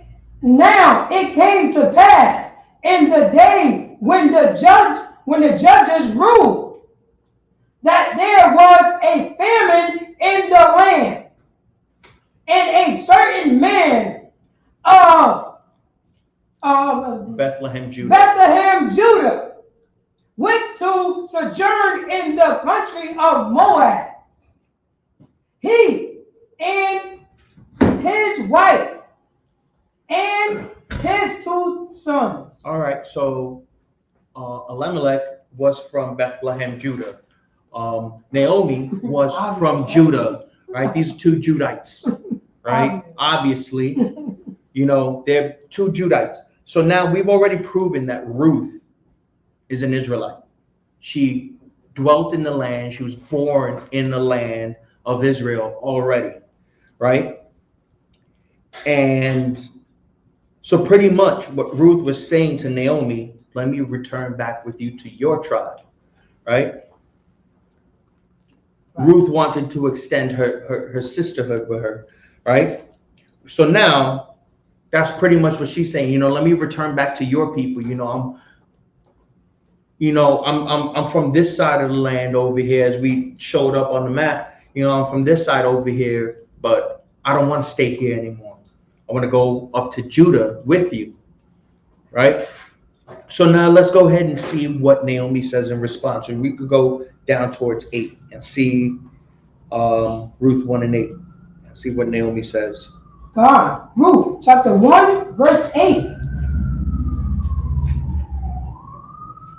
now it came to pass in the day when the judges ruled, that there was a famine in the land, and a certain man of Bethlehem, Judah, went to sojourn in the country of Moab. He and his wife and his 2 sons. All right, so Elimelech was from Bethlehem, Judah. Naomi was from Judah, right? These 2 Judites, right? Obviously, you know, they're two Judites. So now we've already proven that Ruth is an Israelite. She dwelt in the land. She was born in the land of Israel already, right? And so pretty much what Ruth was saying to Naomi, let me return back with you to your tribe, right? Ruth wanted to extend her sisterhood with her, right? So now that's pretty much what she's saying. You know, let me return back to your people. I'm from this side of the land over here, as we showed up on the map. You know, I'm from this side over here, but I don't want to stay here anymore. I want to go up to Judah with you, right? So now let's go ahead and see what Naomi says in response. And we could go down towards 8 and see Ruth 1 and 8 and see what Naomi says. God, Ruth, chapter 1, verse 8.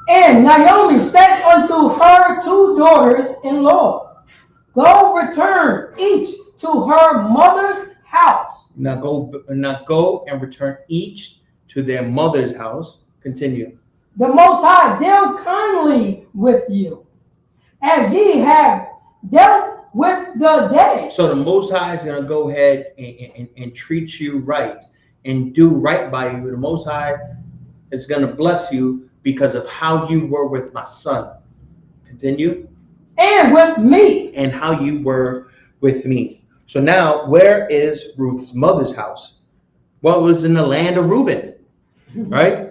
And Naomi said unto her two daughters-in-law, go return each to her mother's house. Now go and return each to their mother's house. Continue. The Most High deal kindly with you, as ye have dealt with the dead. So the Most High is going to go ahead and treat you right and do right by you. The Most High is going to bless you because of how you were with my son. Continue. And with me. And how you were with me. So now, where is Ruth's mother's house? Well, it was in the land of Reuben, right?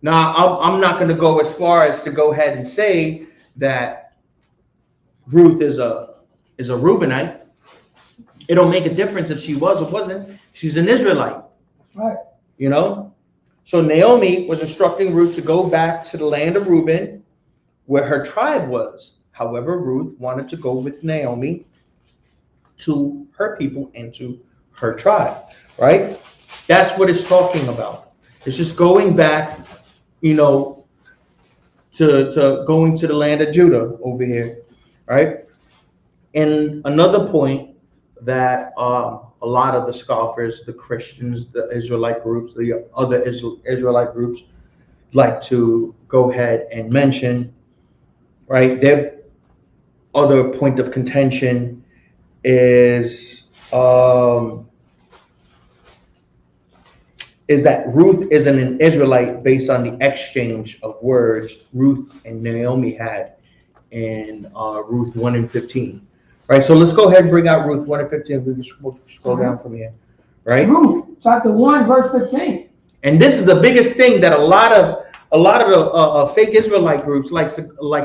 Now, I'm not going to go as far as to go ahead and say that Ruth is a Reubenite. It don't make a difference if she was or wasn't. She's an Israelite. Right. You know? So Naomi was instructing Ruth to go back to the land of Reuben, where her tribe was. However, Ruth wanted to go with Naomi to her people and to her tribe, right? That's what it's talking about. It's just going back, you know, to going to the land of Judah over here, right? And another point that a lot of the scoffers, the Christians, the Israelite groups, the other Israelite groups like to go ahead and mention, right? Their other point of contention is that Ruth isn't an Israelite based on the exchange of words Ruth and Naomi had in Ruth 1 and 15. Right, so let's go ahead and bring out Ruth 1 and 15. We can scroll down from here, right? Ruth, chapter 1, verse 15. And this is the biggest thing that a lot of the fake Israelite groups like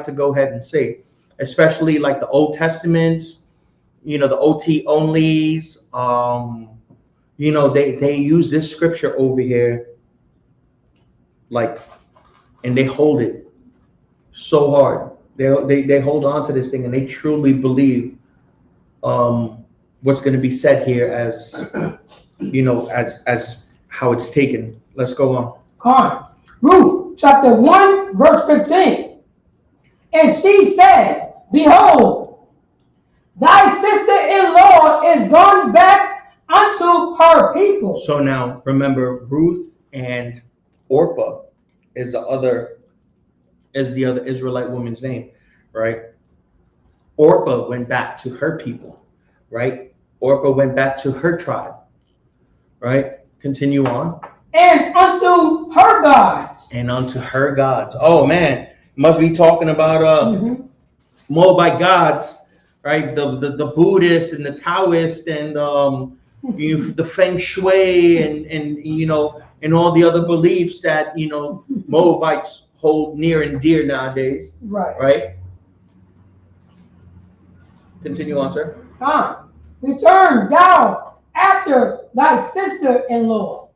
to go ahead and say, especially like the Old Testaments, you know, the OT onlys. You know, they use this scripture over here, like, and they hold it so hard. They hold on to this thing, and they truly believe what's going to be said here as, you know, as how it's taken. Let's go on. Come. Ruth, chapter 1, verse 15. And she said, behold, thy sister-in-law is gone back unto her people. So now, remember, Ruth and Orpah is the other Israelite woman's name, right? Orpah went back to her people, right? Orpah went back to her tribe, right? Continue on. And unto her gods. And unto her gods. Oh man, must be talking about Moabite gods, right? The Buddhists and the Taoists and the Feng Shui and you know, and all the other beliefs that, you know, Moabites hold near and dear nowadays. Right? Continue on, sir. Return thou after thy sister-in-law.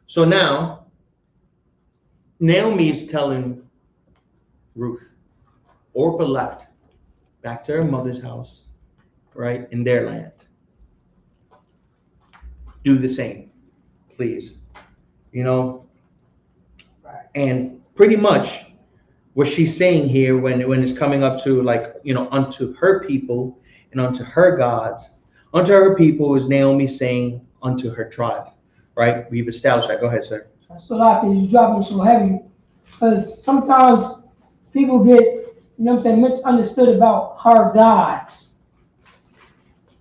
So now, Naomi is telling Ruth, Orpah left back to her mother's house, right, in their land. Do the same, please. You know, and pretty much what she's saying here when it's coming up to, like, you know, unto her people and unto her gods, Unto her people is Naomi saying unto her tribe, right? We've established that. Go ahead, sir. So like you drop me so heavy because sometimes people get, you know what I'm saying, misunderstood about her gods.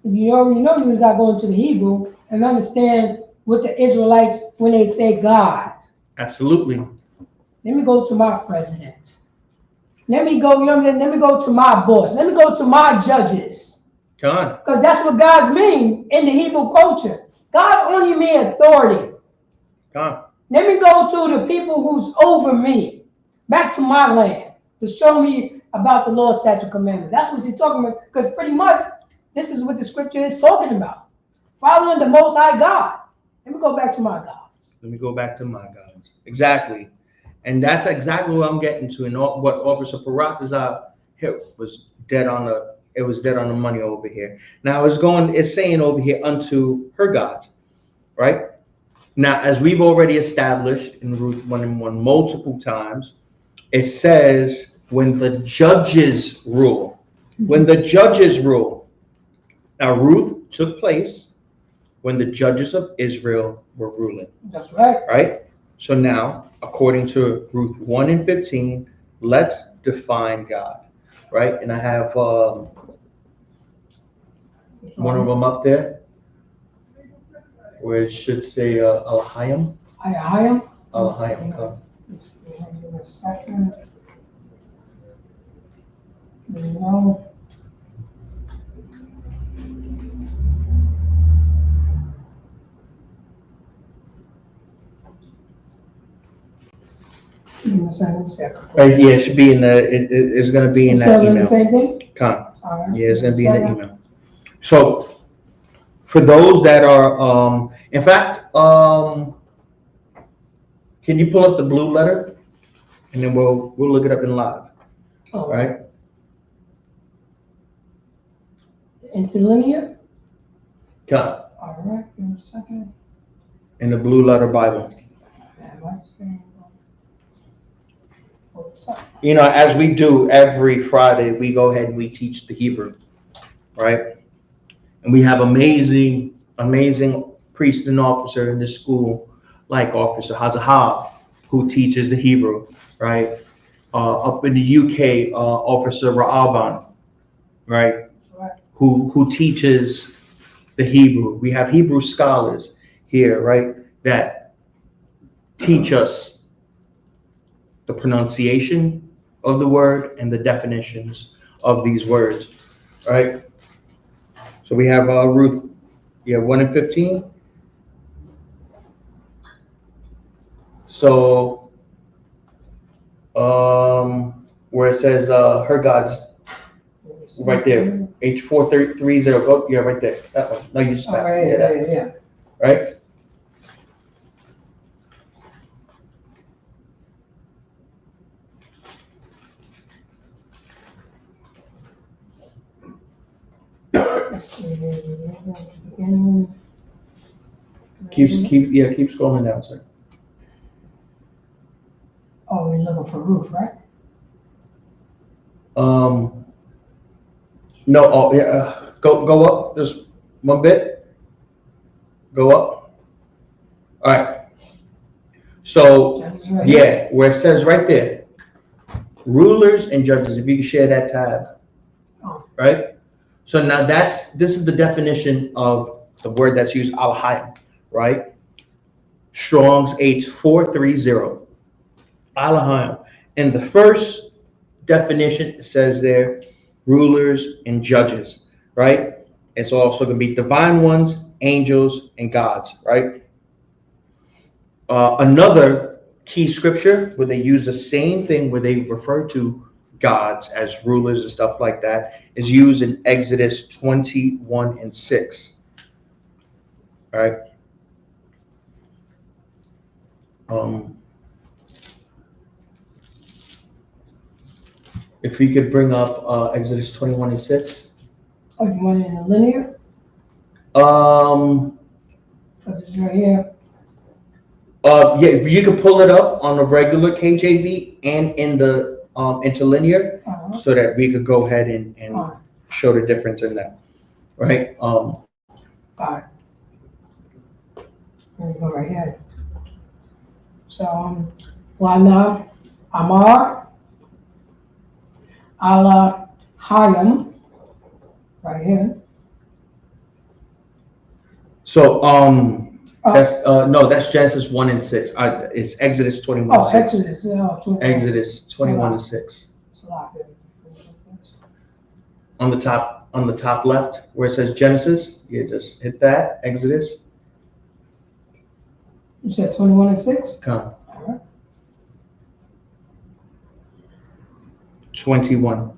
You already know you got to go into the Hebrew and understand what the Israelites, when they say God. Absolutely. Let me go to my president. Let me go, you know what I'm saying? Let me go to my boss. Let me go to my judges. Come on. Because that's what gods mean in the Hebrew culture. God only means authority. Come on. Let me go to the people who's over me, back to my land, to show me about the Lord's statute commandments. That's what he's talking about, because pretty much this is what the scripture is talking about. Following the Most High God. Let me go back to my gods. Let me go back to my gods. Exactly. And that's exactly what I'm getting to. And what Officer Paratazar hit was dead on the money over here. Now it's saying over here unto her gods, right? Now, as we've already established in Ruth 1:1 multiple times, it says when the judges rule. When the judges rule. Now, Ruth took place when the judges of Israel were ruling. That's right. Right? So now, according to Ruth 1:15, let's define God. Right? And I have one of them up there where it should say Alahayim. Alahayim? Alahayim. Just give me a second. No. Right, yeah, it should be in it's going to be in that email. The same thing? Con. All right. Yeah, it's going to be in the email. So, for those that are, in fact, can you pull up the blue letter? And then we'll look it up in live. Oh. Right? Interlinear? Con. All right, give me a second. In the blue letter Bible. You know, as we do every Friday, we go ahead and we teach the Hebrew, right? And we have amazing priests and officers in this school, like Officer Hazahav, who teaches the Hebrew, right? Up in the UK, Officer Ra'aban, right? Who teaches the Hebrew. We have Hebrew scholars here, right, that teach us the pronunciation of the word and the definitions of these words, right? So we have Ruth, 1:15. So where it says her gods, right there, H430. Go, yeah, right there. That one. No, you just passed it. Yeah. Right? Keep scrolling down, sir. Oh, we're looking for Ruth, right? No, go up just one bit. Go up. All right. So yeah, where it says right there, rulers and judges, if you can share that tab. Right? So now this is the definition of the word that's used, Alahayim, right? Strong's H430. Alahayim. And the first definition, it says there, rulers and judges, right? It's also going to be divine ones, angels, and gods, right? Another key scripture where they use the same thing, where they refer to gods as rulers and stuff like that, is used in Exodus 21:6. All right. If you could bring up Exodus 21:6. Oh, you want it in a linear? Because it's right here. Yeah, you can pull it up on a regular KJV and in the interlinear, so that we could go ahead and show the difference in that, right? Got it. There you go right here. So, Wala Amar, Allah HARLEM, right here. So, that's no, that's Genesis 1 and 6. It's Exodus 21 and 6. Exodus, yeah, 21. Exodus 21 and 6. On the top left, where it says Genesis, you just hit that, Exodus. You said 21 and 6? Come. All right. 21.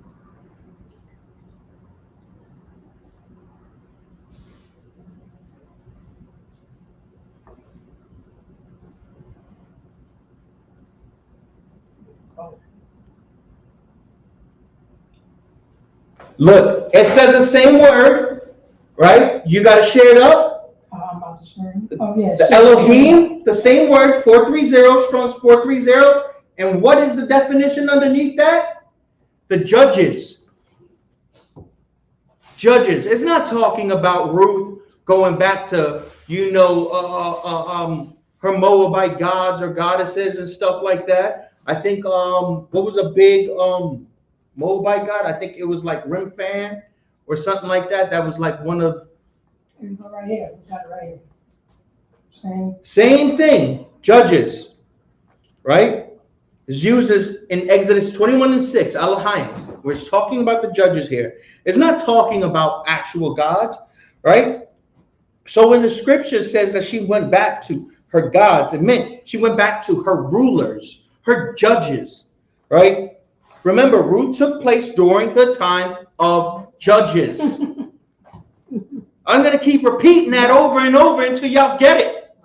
Look, it says the same word, right? You got to share it up. I'm about to share it. Oh, yeah. The Elohim, the same word, 430, Strong's 430. And what is the definition underneath that? The judges. Judges. It's not talking about Ruth going back to, her Moabite gods or goddesses and stuff like that. I think, what was a big Moabite god? I think it was like Rimfan or something like that. That was like one of. Here you go right here. We got it right here. Same thing. Judges, right? Is used as in Exodus 21 and 6, Elohim. We're talking about the judges here. It's not talking about actual gods, right? So when the scripture says that she went back to her gods, it meant she went back to her rulers, her judges, right? Remember, Ruth took place during the time of judges. I'm going to keep repeating that over and over until y'all get it,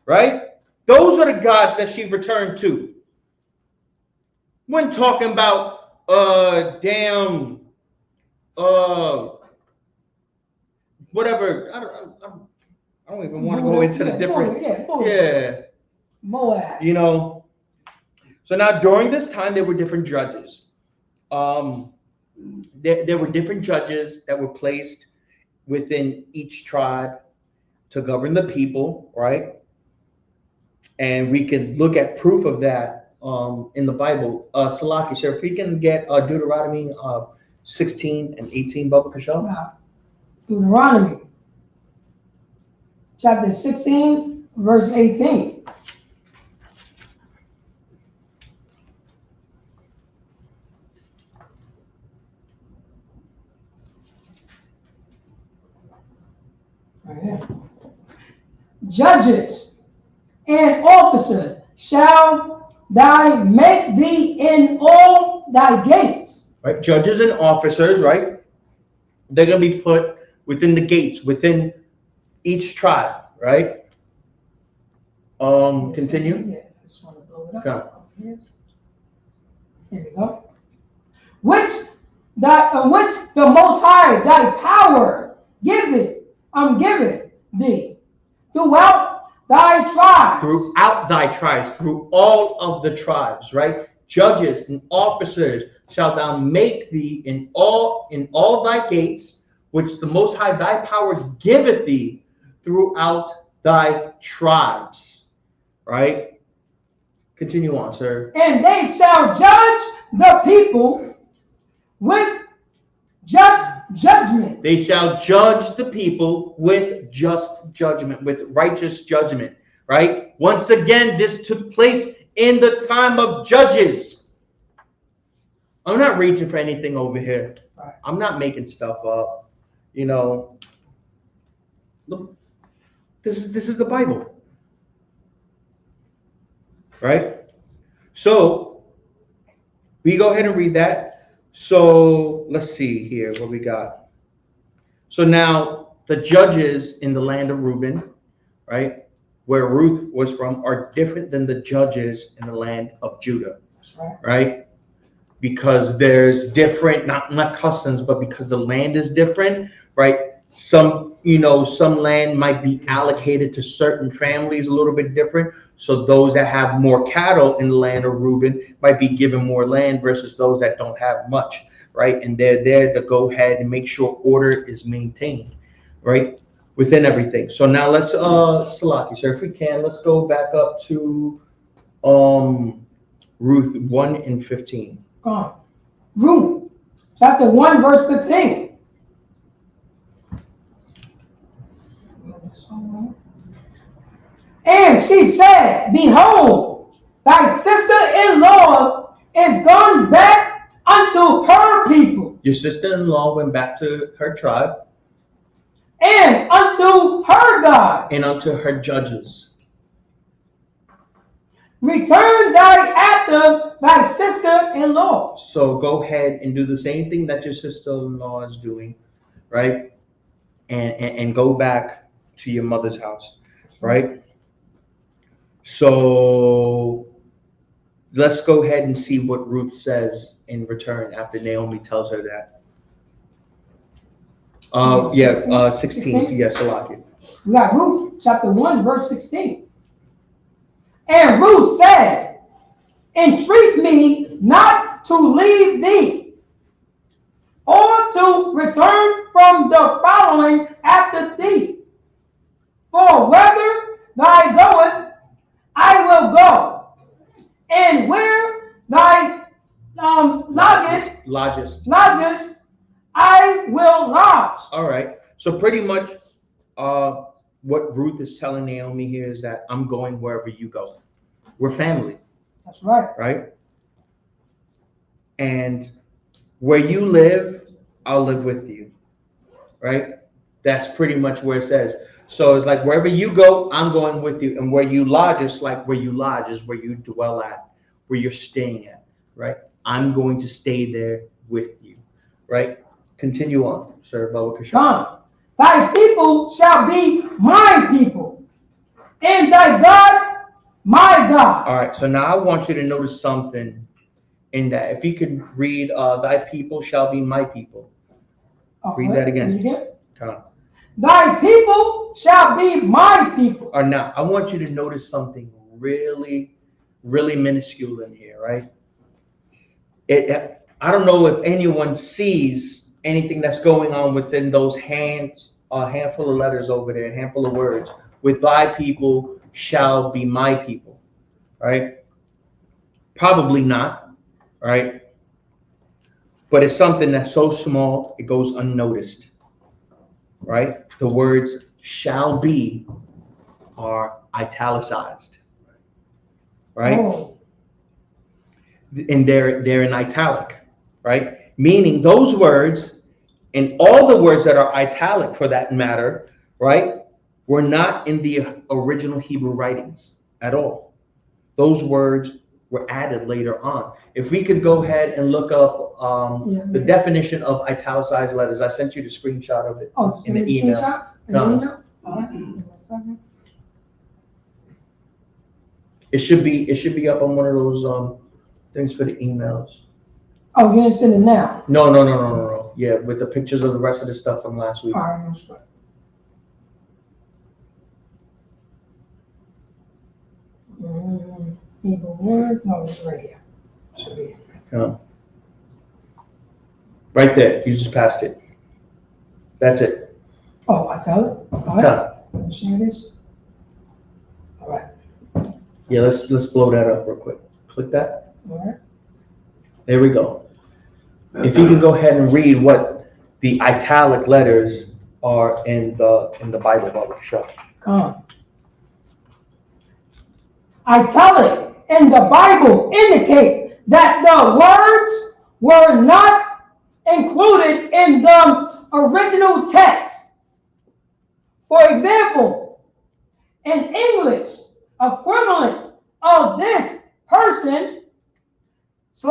right? Those are the gods that she returned to. When talking about whatever, I don't even want to go into the different, Moab. So now during this time there were different judges. There were different judges that were placed within each tribe to govern the people, right? And we can look at proof of that in the Bible. Salaki, sir, if we can get Deuteronomy 16 and 18, Baba Kashal. Deuteronomy chapter 16, verse 18. Right here. Judges and officers shall thy make thee in all thy gates. Right, judges and officers, right? They're going to be put within the gates, within each tribe, right? Continue. Yeah, I just want to blow it up. Okay. Here we go. Which the Most High thy power giveth thee throughout thy tribes. Throughout thy tribes, through all of the tribes, right? Judges and officers shalt thou make thee in all thy gates, which the Most High thy power giveth thee throughout thy tribes, right? Continue on, sir. And they shall judge the people with just judgment. They shall judge the people with just judgment, with righteous judgment, right? Once again, this took place in the time of judges. I'm not reaching for anything over here. Right. I'm not making stuff up. Look, this is the Bible, right? So we go ahead and read that. So let's see here what we got. So now the judges in the land of Reuben, right, where Ruth was from, are different than the judges in the land of Judah, right? Because there's different, not customs, but because the land is different, right? Some land might be allocated to certain families a little bit different. So those that have more cattle in the land of Reuben might be given more land versus those that don't have much, right? And they're there to go ahead and make sure order is maintained, right? within everything. So now let's Salaki, sir, if we can, let's go back up to Ruth 1:15. Come on. Ruth, chapter 1, verse 15. And she said, behold, thy sister-in-law is gone back unto her people. Your sister-in-law went back to her tribe. And unto her gods. And unto her judges. Return thy after thy sister-in-law. So go ahead and do the same thing that your sister-in-law is doing, right? And go back to your mother's house, right? So let's go ahead and see what Ruth says in return after Naomi tells her that. 16. Yes, Salaki. We got Ruth, chapter 1, verse 16. And Ruth said, entreat me not to leave thee, or to return from the following after thee. For whether thou goest, I will go, and where thy lodgest, I will lodge. All right. So pretty much what Ruth is telling Naomi here is that I'm going wherever you go. We're family. That's right. Right? And where you live, I'll live with you. Right? That's pretty much where it says. So it's like wherever you go, I'm going with you. And where you lodge is like where you lodge is where you dwell at, where you're staying at. Right? I'm going to stay there with you. Right? Continue on, sir. John, thy people shall be my people, and thy God, my God. All right, so now I want you to notice something in that. If you could read, thy people shall be my people. Read that again. Come on. Thy people shall be my people. All right, now I want you to notice something really, really minuscule in here, right? I don't know if anyone sees anything that's going on within those handful of letters over there, a handful of words. With thy people shall be my people, right? Probably not, right? But it's something that's so small, it goes unnoticed, right? The words shall be are italicized, right? Oh. And they're in italic, right? Meaning those words and all the words that are italic for that matter, right, were not in the original Hebrew writings at all. Those words were added later on. If we could go ahead and look up the definition of italicized letters. I sent you the screenshot of it in the email. It should be up on one of those things for the emails. Oh, you didn't send it now? No. Yeah, with the pictures of the rest of the stuff from last week. All right, no sweat. Hebrew word? No, it's right here. Should be. Right there. You just passed it. That's it. Oh, I tell it? All right. Let me see this. All right. Yeah, let's blow that up real quick. Click that. All right. There we go. If you can go ahead and read what the italic letters are in the Bible, Baba Shah. Come on. Italic in the Bible indicate that the words were not included in the original text. For example, in English, equivalent of this person /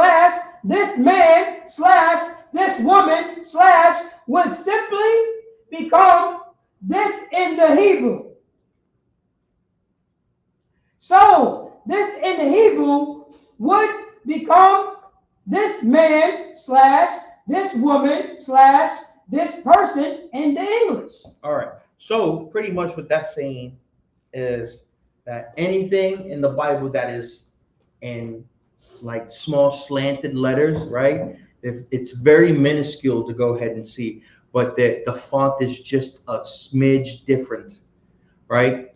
this man / this woman / would simply become this in the Hebrew. So this in the Hebrew would become this man / this woman / this person in the English. All right. So pretty much what that's saying is that anything in the Bible that is in like small slanted letters, right? If it's very minuscule to go ahead and see. but the font is just a smidge different, right?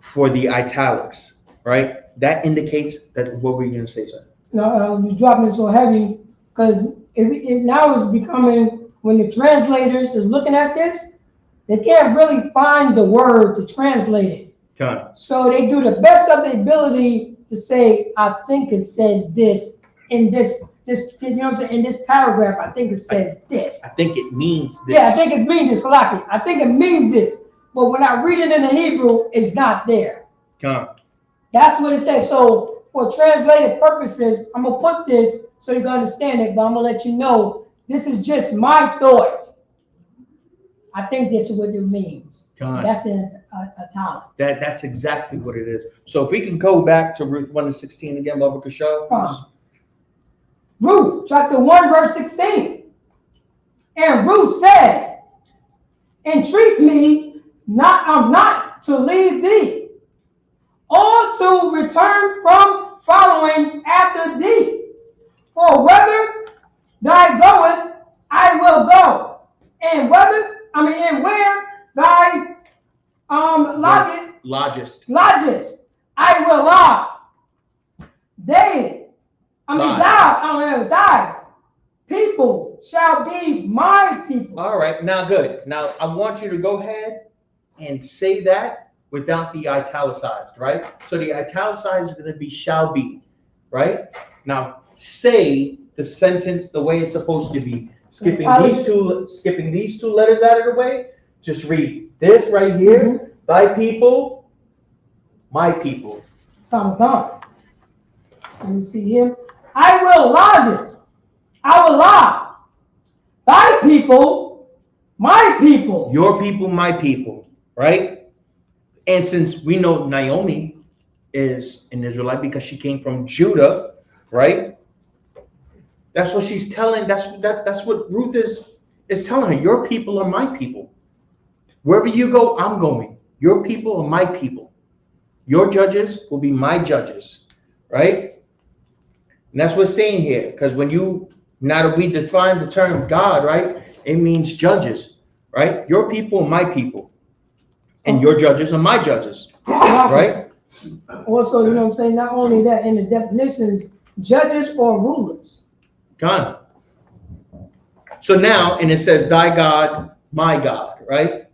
For the italics, right? That indicates that, what were you going to say, sir? No, you're dropping it so heavy because it now is becoming, when the translators is looking at this, they can't really find the word to translate it. Okay. So they do the best of their ability to say, I think it says this in this, you know what I'm saying? In this paragraph, I think it says this. I think it means this. Yeah, I think it means this, Salaki. I think it means this. But when I read it in the Hebrew, it's not there. Okay. That's what it says. So for translated purposes, I'm going to put this so you can understand it, but I'm going to let you know this is just my thought. I think this is what it means. God. That's the italic. That's exactly what it is. So if we can go back to Ruth 1:16 again, Baba Kashaw. Ruth, chapter 1, verse 16. And Ruth said, entreat me not to leave thee, or to return from following after thee. For whether thou goest, I will go, and where thy lodgest, I will lodge. Thy people shall be my people. All right, now good. Now I want you to go ahead and say that without the italicized, right? So the italicized is going to be shall be, right? Now say the sentence the way it's supposed to be. Skipping these two letters out of the way. Just read this right here. Mm-hmm. Thy people, my people. Let me see here. I will lodge it. I will lodge. Thy people, my people. Your people, my people, right? And since we know Naomi is an Israelite because she came from Judah, right? That's what she's telling. That's what Ruth is telling her. Your people are my people. Wherever you go, I'm going. Your people are my people. Your judges will be my judges, right? And that's what it's saying here. Because now that we define the term God, right? It means judges, right? Your people are my people. And your judges are my judges, right? Also, you know what I'm saying? Not only that, in the definitions, judges or rulers. God. So now, and it says, thy God, my God, right?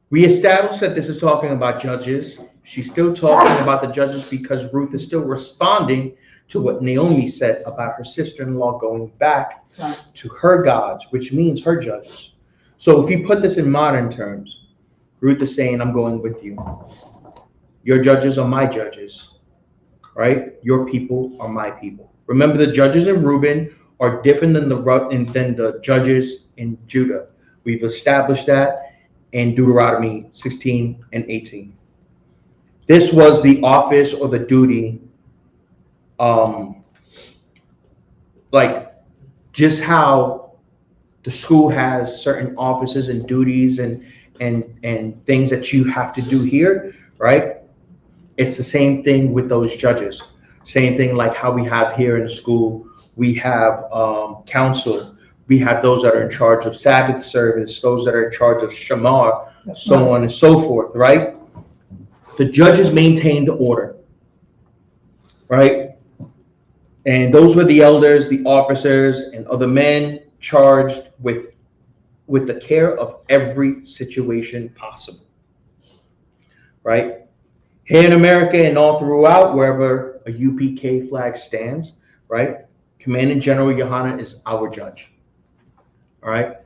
We established that this is talking about judges. She's still talking about the judges because Ruth is still responding to what Naomi said about her sister-in-law going back to her gods, which means her judges. So if you put this in modern terms, Ruth is saying, I'm going with you. Your judges are my judges, right? Your people are my people. Remember, the judges in Reuben are different than the judges in Judah. We've established that in Deuteronomy 16 and 18. This was the office or the duty, like just how the school has certain offices and duties and things that you have to do here, right? It's the same thing with those judges. Same thing like how we have here in the school. We have council. We have those that are in charge of Sabbath service, those that are in charge of Shamar, so on and so forth, right? The judges maintain the order, right? And those were the elders, the officers, and other men charged with the care of every situation possible, right? Here in America and all throughout, wherever a UPK flag stands, right? Commandant General Yohanan is our judge, all right?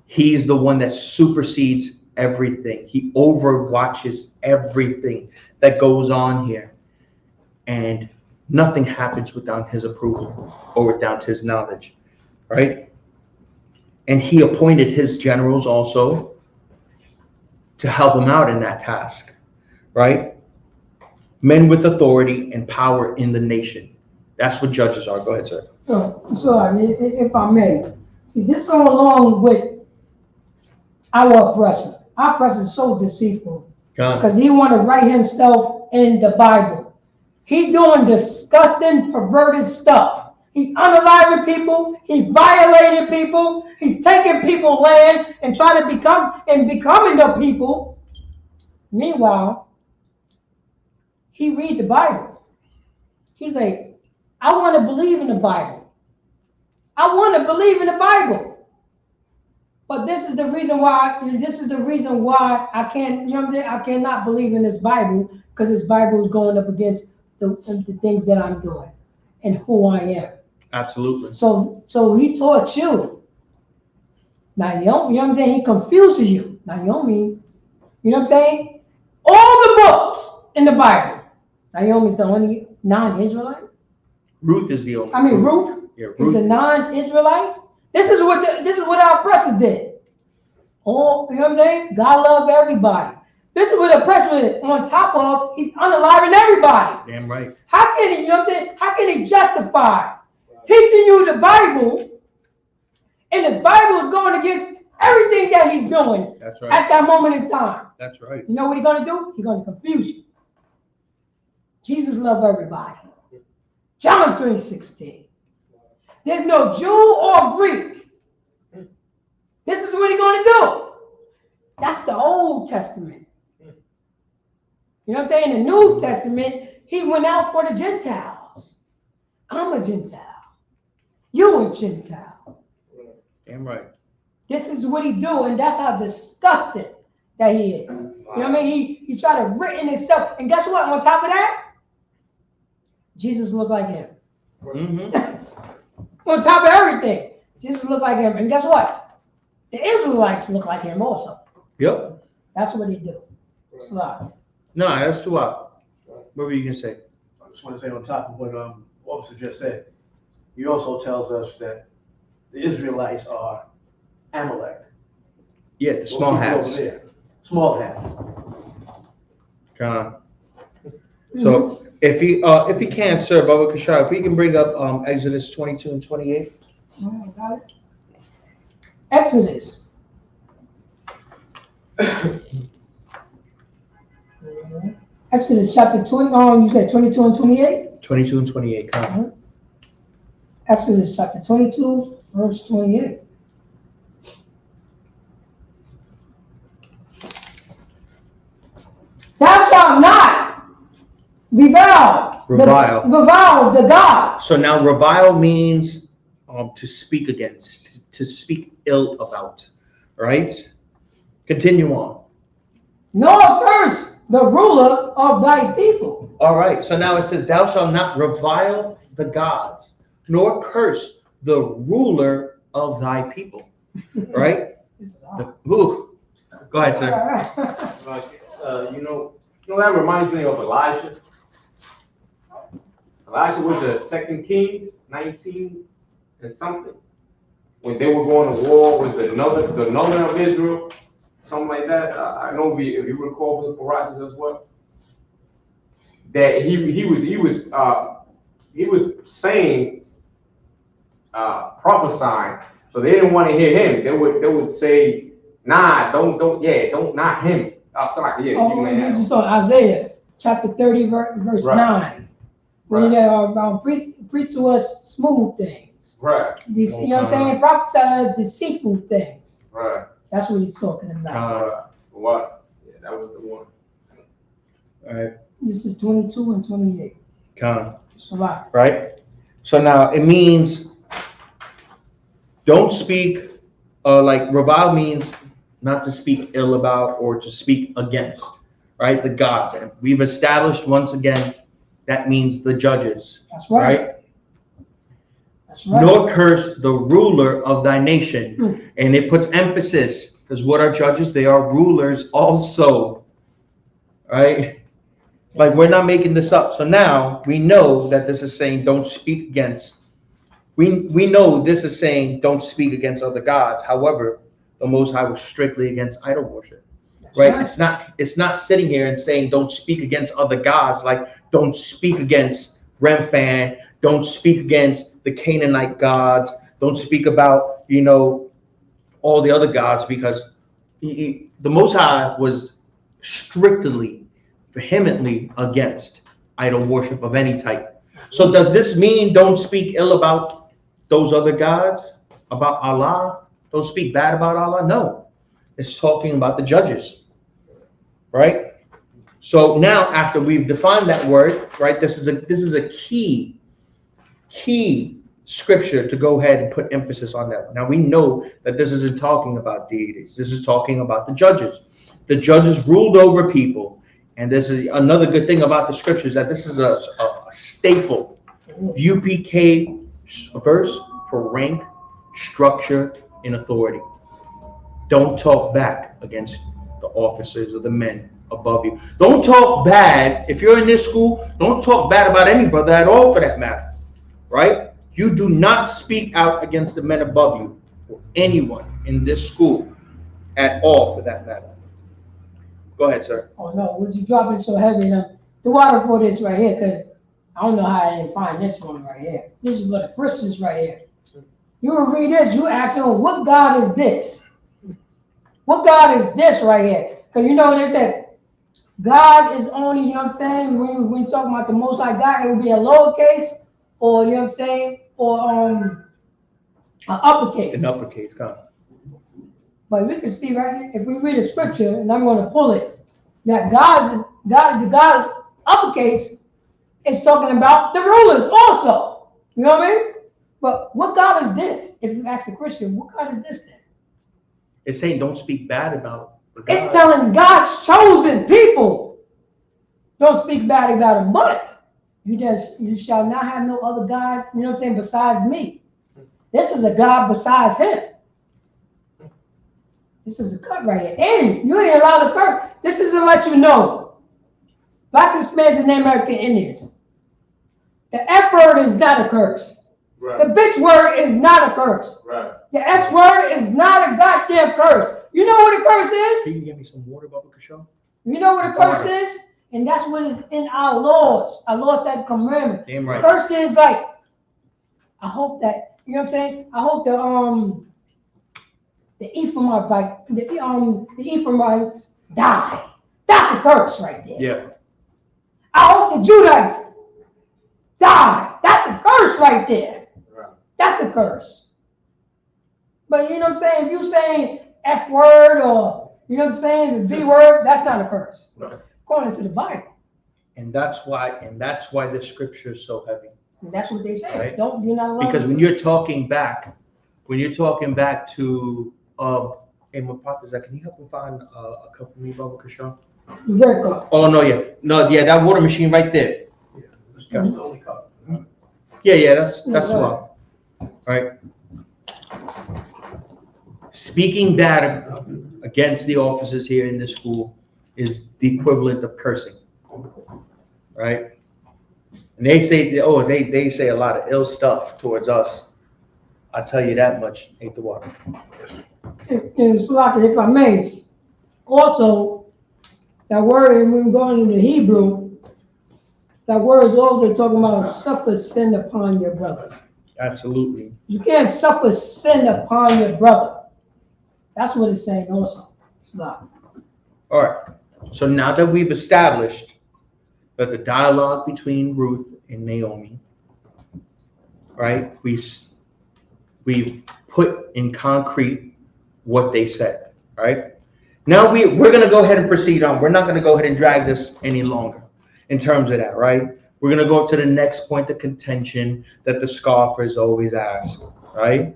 He's the one that supersedes everything. He overwatches everything that goes on here. And nothing happens without his approval or without his knowledge, right? And he appointed his generals also to help him out in that task, right? Men with authority and power in the nation. That's what judges are. Go ahead, sir. So if I may, see, this goes along with our oppressor. Our oppressor is so deceitful because he want to write himself in the Bible. He doing disgusting, perverted stuff. He's unaliving people. He's violating people. He's taking people's land and trying to becoming the people. Meanwhile, he read the Bible. He's like, I want to believe in the Bible. I want to believe in the Bible. But this is the reason why I can't, you know what I'm saying? I cannot believe in this Bible, because this Bible is going up against the things that I'm doing and who I am. Absolutely. So he taught you. Now, you know what I'm saying? He confuses you. Now, Naomi, you know what I'm saying? All the books in the Bible, Naomi's the only non-Israelite. Ruth is the only. Ruth Yeah, is the non-Israelite. This is what our oppressors did. Oh, you know what I'm saying? God loved everybody. This is what the oppressor did. On top of, he's unaliving everybody. Damn right. How can he, you know what I'm saying? How can he justify teaching you the Bible, and the Bible is going against everything that he's doing? That's right. At that moment in time? That's right. You know what he's going to do? He's going to confuse you. Jesus loved everybody. John 3:16. There's no Jew or Greek. This is what he's going to do. That's the Old Testament. You know what I'm saying? In the New Testament, he went out for the Gentiles. I'm a Gentile. You're a Gentile. Damn right. This is what he do, and that's how disgusted that he is. You know what I mean? He tried to written himself, and guess what? On top of that, Jesus looked like him. Mm-hmm. On top of everything, Jesus looked like him, and guess what? The Israelites look like him also. Yep. That's what he do. So, No, that's too up. What were you gonna say? I just want to say on top of what Officer just said, he also tells us that the Israelites are Amalek. Yeah, the small Those people hats. over there. Small hats. So if you can, sir, Baba Kashar, if we can bring up Exodus 22 and 28. got it. Exodus. Exodus chapter 20. You said 22 and 28? 22 and 28. Come. Exodus chapter 22, verse 28. Thou shalt not revile the God. So now revile means to speak against, to speak ill about, right? Continue on. Nor curse the ruler of thy people. All right. So now it says, thou shalt not revile the gods, nor curse the ruler of thy people. Right? Go ahead, sir. You know that reminds me of Elijah. Elijah was the 2 Kings 19 and something. When they were going to war, was the northern of Israel, something like that. I know if you recall Bill Rogers as well, that he was saying, prophesying. So they didn't want to hear him. They would say, nah, don't not him. You just saw Isaiah chapter 30, verse Right. 9. When he preach to us smooth things. Right. You know what I'm saying? Prophesy deceitful things. Right. That's what he's talking about. What? Yeah, that was the one. All right. This is 22 and 28. Right. So now it means don't speak. Like revile means not to speak ill about or to speak against. Right. The gods. And we've established once again that means the judges. That's right. That's right. Nor curse the ruler of thy nation. And it puts emphasis, because what are judges? They are rulers also. Right? Like we're not making this up. So now we know that this is saying don't speak against. We know this is saying don't speak against other gods. However, the Most High was strictly against idol worship. Right? It's not sitting here and saying don't speak against other gods, like don't speak against Remphan, don't speak against the Canaanite gods, don't speak about, all the other gods, because the Most High was strictly, vehemently against idol worship of any type. So does this mean don't speak ill about those other gods, about Allah? Don't speak bad about Allah? No, it's talking about the judges, right? So now, after we've defined that word, right, this is a key scripture to go ahead and put emphasis on that. Now we know that this isn't talking about deities. This is talking about the judges. The judges ruled over people, and this is another good thing about the scriptures, that this is a staple UPK verse for rank, structure, and authority. Don't talk back against the officers or the men above you. Don't talk bad. If you're in this school, don't talk bad about any brother at all, for that matter, right? You do not speak out against the men above you or anyone in this school at all, for that matter. Go ahead, sir. Oh no, would you drop it so heavy enough? The water for this right here, because I don't know how I didn't find this one right here. This is for the Christians right here. You will read this, you ask them, what God is this? What God is this right here? Because you know they said God is only, you know what I'm saying, when you talk about the Most High God, it would be a lowercase, or you know what I'm saying, or an uppercase. An uppercase, come. But we can see right here, if we read the scripture, and I'm going to pull it, that God uppercase is talking about the rulers also. You know what I mean? But what God is this? If you ask the Christian, what God is this then? It's saying don't speak bad about God. It's telling God's chosen people, don't speak bad about him, but you shall not have no other God, you know what I'm saying, besides me. This is a God besides him. This is a cut right here. And you ain't allowed to curse. This is to let you know. Blacks and Hispanics and American Indians. The F word is not a curse. Right. The bitch word is not a curse. Right. The S word is not a goddamn curse. You know what a curse is? Can you get me some water, Bubba Kashaw? You know what a curse is? And that's what is in our laws. Our laws have commandment. Damn right. The curse is like, I hope that, you know what I'm saying? I hope the Ephraimites die. That's a curse right there. Yeah. I hope the Judites die. That's a curse right there. Right. That's a curse. But you know what I'm saying? If you're saying F word or, you know what I'm saying, the B word, that's not a curse. Right. According to the Bible. And that's why the scripture is so heavy. And that's what they say. Right. You're not allowed. Because when you're talking back to hey, my partner, can you help me find a cup for me, Bubba Kashaw? Very good. Oh no, that water machine right there. Yeah, this is the only cup. Yeah, that's Yeah, well. Right. Speaking bad against the officers here in this school is the equivalent of cursing. Right? And they say, they say a lot of ill stuff towards us. I'll tell you that much, ain't the water. And Slocky, if I may, also, that word, when we're going into Hebrew, that word is also talking about suffer sin upon your brother. Absolutely. You can't suffer sin upon your brother. That's what it's saying also. Slocky. All right. So now that we've established that the dialogue between Ruth and Naomi, right, we've put in concrete what they said, right? Now we're going to go ahead and proceed on. We're not going to go ahead and drag this any longer in terms of that, right? We're going to go to the next point of contention that the scoffers always ask, right?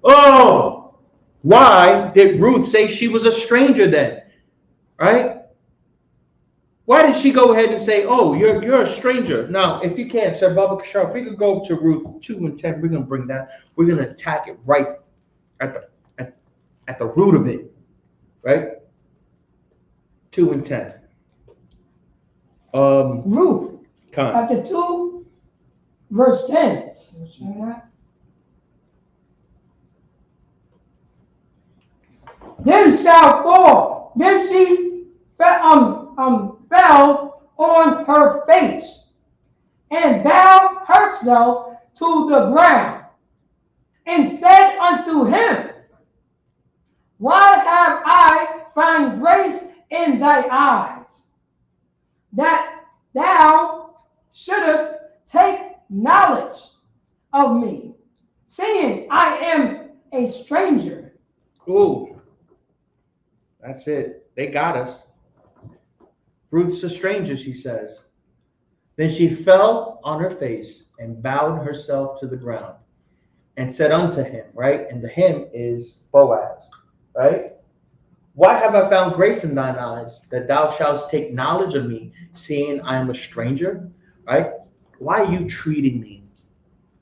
Oh, why did Ruth say she was a stranger then, right? Why did she go ahead and say, oh, you're a stranger? Now, if you can, Sir Baba Kashar, if we could go to Ruth 2 and 10, we're going to bring that. We're going to attack it right at the root of it, right? 2 and 10. Ruth, Con. chapter 2, verse 10. Then shall fall. Then she fell on her face and bowed herself to the ground and said unto him, why have I found grace in thy eyes, that thou shouldest take knowledge of me, seeing I am a stranger. Ooh, that's it. They got us. Ruth's a stranger, she says. Then she fell on her face and bowed herself to the ground and said unto him, right? And the him is Boaz, right? Why have I found grace in thine eyes, that thou shalt take knowledge of me, seeing I am a stranger, right? Why are you treating me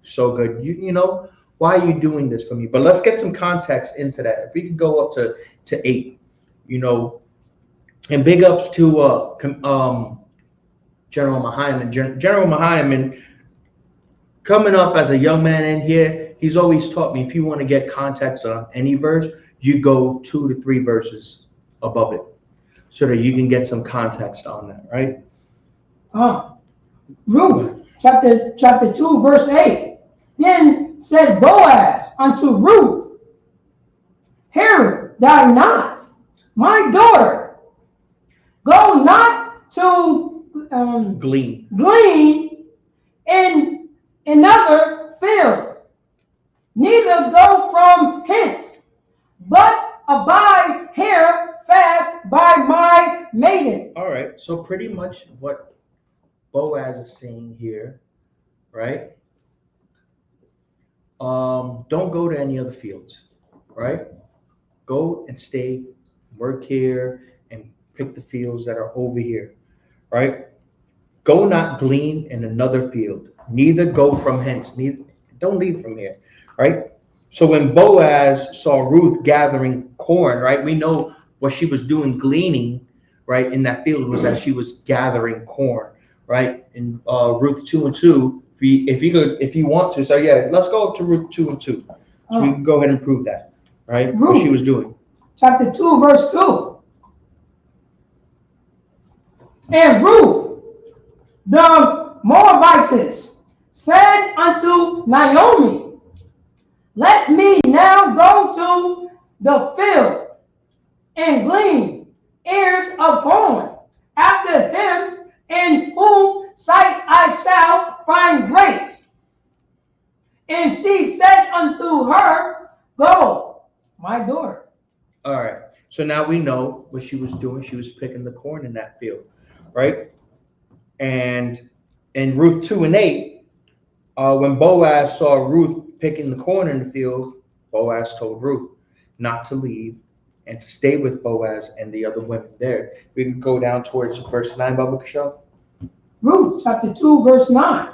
so good? You know, why are you doing this for me? But let's get some context into that. If we could go up to 8, you know, and big ups to General Mahiman. General Mahiman, coming up as a young man in here, he's always taught me, if you want to get context on any verse, you go 2 to 3 verses above it so that you can get some context on that, right? Ruth, chapter 2, verse 8. Then said Boaz unto Ruth, hearest thou not, my daughter? Go not to Glean. in another field, neither go from hence, but abide here fast by my maiden. All right, so pretty much what Boaz is saying here, right? Don't go to any other fields, right? Go and stay, work here, and pick the fields that are over here, right? Go not glean in another field, neither go from hence, don't leave from here, right? So when Boaz saw Ruth gathering corn, right, we know what she was doing gleaning, right, in that field was that she was gathering corn, right? In Ruth 2 and 2, if you want to, so yeah, let's go up to Ruth 2 and 2. So we can go ahead and prove that, right? Ruth, what she was doing. Chapter 2, verse 2. And Ruth, the Moabitess, said unto Naomi, let me now go to the field and glean ears of corn after him in whom sight I shall find grace. And she said unto her, go, my daughter. All right. So now we know what she was doing. She was picking the corn in that field, right? And in Ruth 2 and 8, when Boaz saw Ruth picking the corn in the field, Boaz told Ruth not to leave and to stay with Boaz and the other women there. We can go down towards verse 9, Baba Kishal. Ruth chapter 2, verse 9.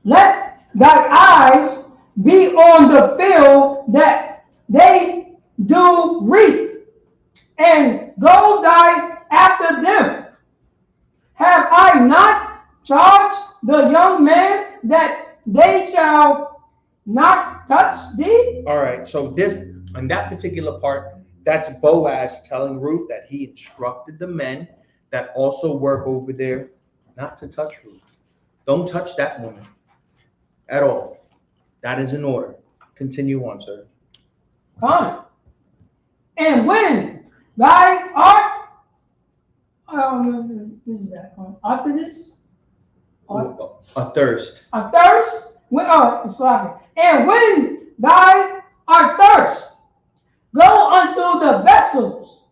Let thy eyes be on the field that they do reap, and go thy after them. Have I not charged the young man that they shall not touch thee? All right, so this, on that particular part, that's Boaz telling Ruth that he instructed the men that also work over there not to touch Ruth. Don't touch that woman at all. That is in order. Continue on, sir. Come. And when thy art, what is that? After this? A thirst. A thirst? It's like it. And when thy art thirst, go unto the vessels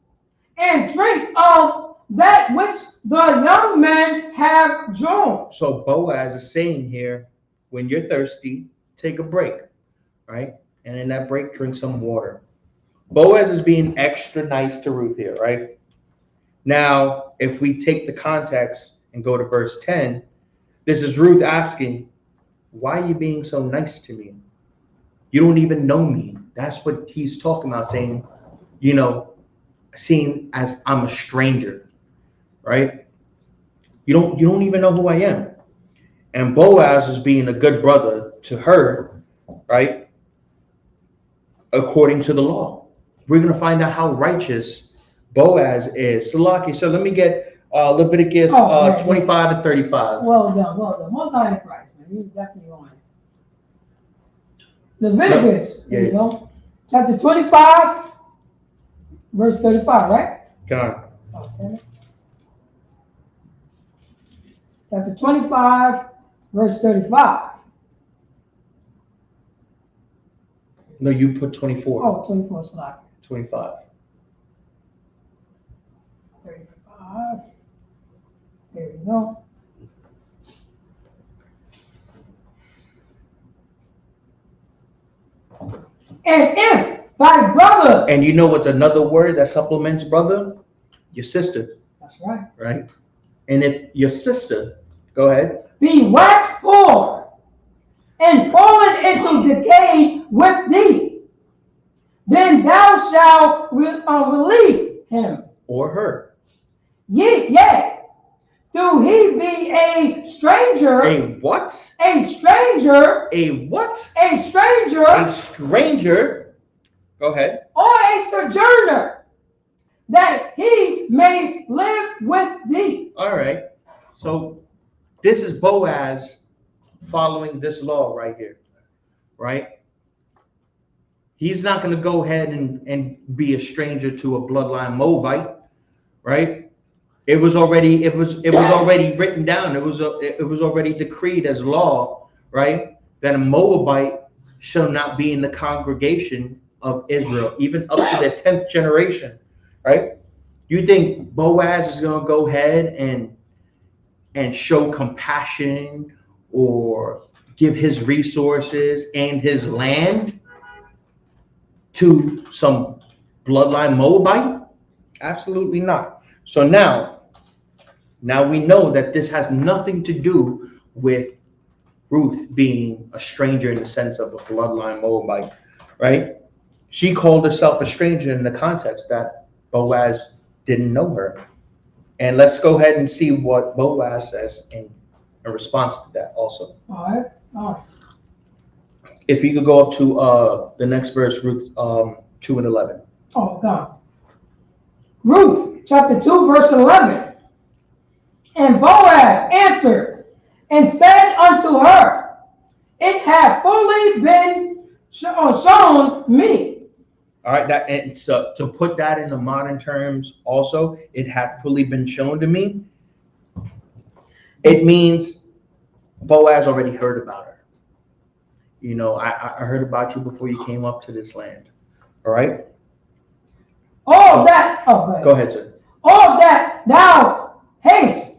and drink of that which the young men have drawn. So Boaz is saying here, when you're thirsty, take a break, right? And in that break, drink some water. Boaz is being extra nice to Ruth here, right? Now, if we take the context and go to verse 10, this is Ruth asking, why are you being so nice to me? You don't even know me. That's what he's talking about, saying, you know, seeing as I'm a stranger, right? You don't even know who I am. And Boaz is being a good brother to her, right? According to the law. We're going to find out how righteous Boaz is. Salaki, so let me get Leviticus 25 and 35. Well done. Most high in Christ, man. You definitely on it. Leviticus, there you go. Chapter 25, verse 35, right? Come on. Okay. chapter 25, verse 35. No, you put 24. Oh, 24 slide. 25. 35. There we go. And if thy brother, And you know what's another word that supplements brother? Your sister, that's right, right? And if your sister, go ahead. be waxed poor and fallen into decay with thee, then thou shalt relieve him. Or her. Yea, do he be a stranger, A what? a stranger, A what? a stranger, A stranger. Go ahead. or a sojourner, that he may live with thee. All right. So this is Boaz following this law right here, right? He's not going to go ahead and be a stranger to a bloodline Moabite, right? It was already already written down. It was already decreed as law, right? That a Moabite shall not be in the congregation of Israel, even up to the 10th generation, right? You think Boaz is going to go ahead and show compassion or give his resources and his land to some bloodline Moabite? Absolutely not. So now we know that this has nothing to do with Ruth being a stranger in the sense of a bloodline Moabite, right? She called herself a stranger in the context that Boaz didn't know her. And let's go ahead and see what Boaz says in response to that also. All right. If you could go up to the next verse, Ruth 2 and 11. Oh, God. Ruth, chapter 2, verse 11. And Boaz answered and said unto her, it hath fully been shown me. All right, that and so to put that in the modern terms also, it hath fully been shown to me. It means Boaz already heard about her. You know, I heard about you before you came up to this land. All right? All that, Go ahead, sir. All that thou hast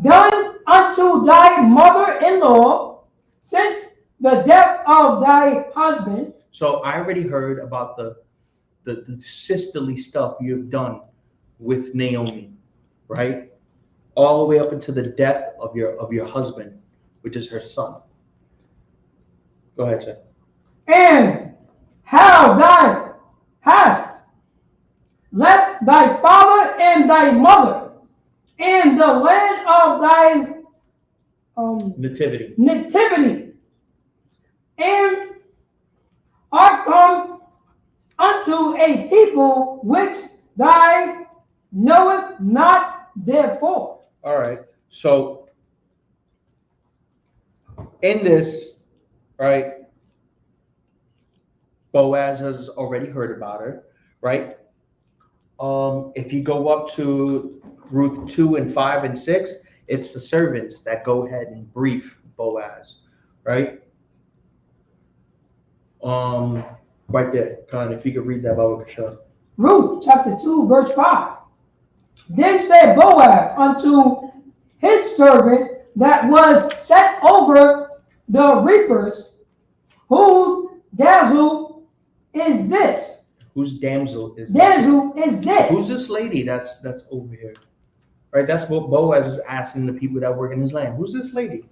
done unto thy mother-in-law since the death of thy husband. So I already heard about the sisterly stuff you've done with Naomi, right? All the way up into the death of your husband, which is her son. Go ahead, sir. And how thou hast left thy father and thy mother in the land of thy Nativity. And art come unto a people which thou knoweth not therefore. All right. So in this, right, Boaz has already heard about her, right? If you go up to Ruth 2 and 5 and 6, it's the servants that go ahead and brief Boaz, right? Right there, Con, if you could read that, Baba Kashan. Ruth chapter 2, verse 5. Then said Boaz unto his servant that was set over the reapers, whose damsel is this? Whose damsel is Damsel is this? Who's this lady that's over here? Right, that's what Boaz is asking the people that work in his land. Who's this lady?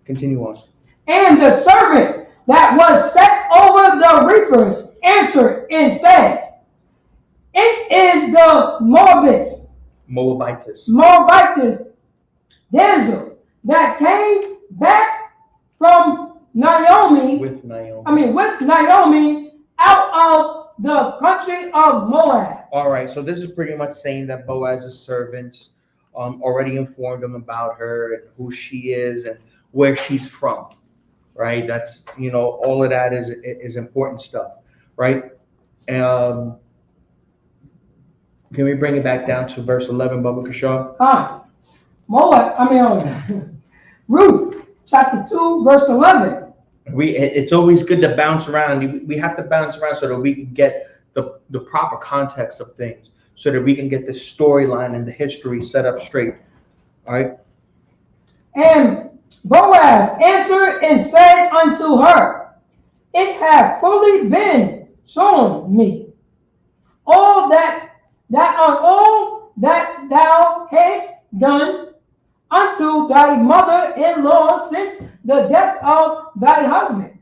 Continue on. And the servant that was set over the reapers answered and said, it is the Moabitess damsel that came back from Naomi. With Naomi Out of the country of Moab. All right, so this is pretty much saying that Boaz's servants already informed him about her and who she is and where she's from, right? That's, all of that is important stuff, right? Can we bring it back down to verse 11, Baba Kashaw? Ruth, chapter 2, verse 11. It's always good to bounce around. We have to bounce around so that we can get the proper context of things, so that we can get the storyline and the history set up straight. All right. And Boaz answered and said unto her, it hath fully been shown me all that thou hast done unto thy mother-in-law since the death of thy husband,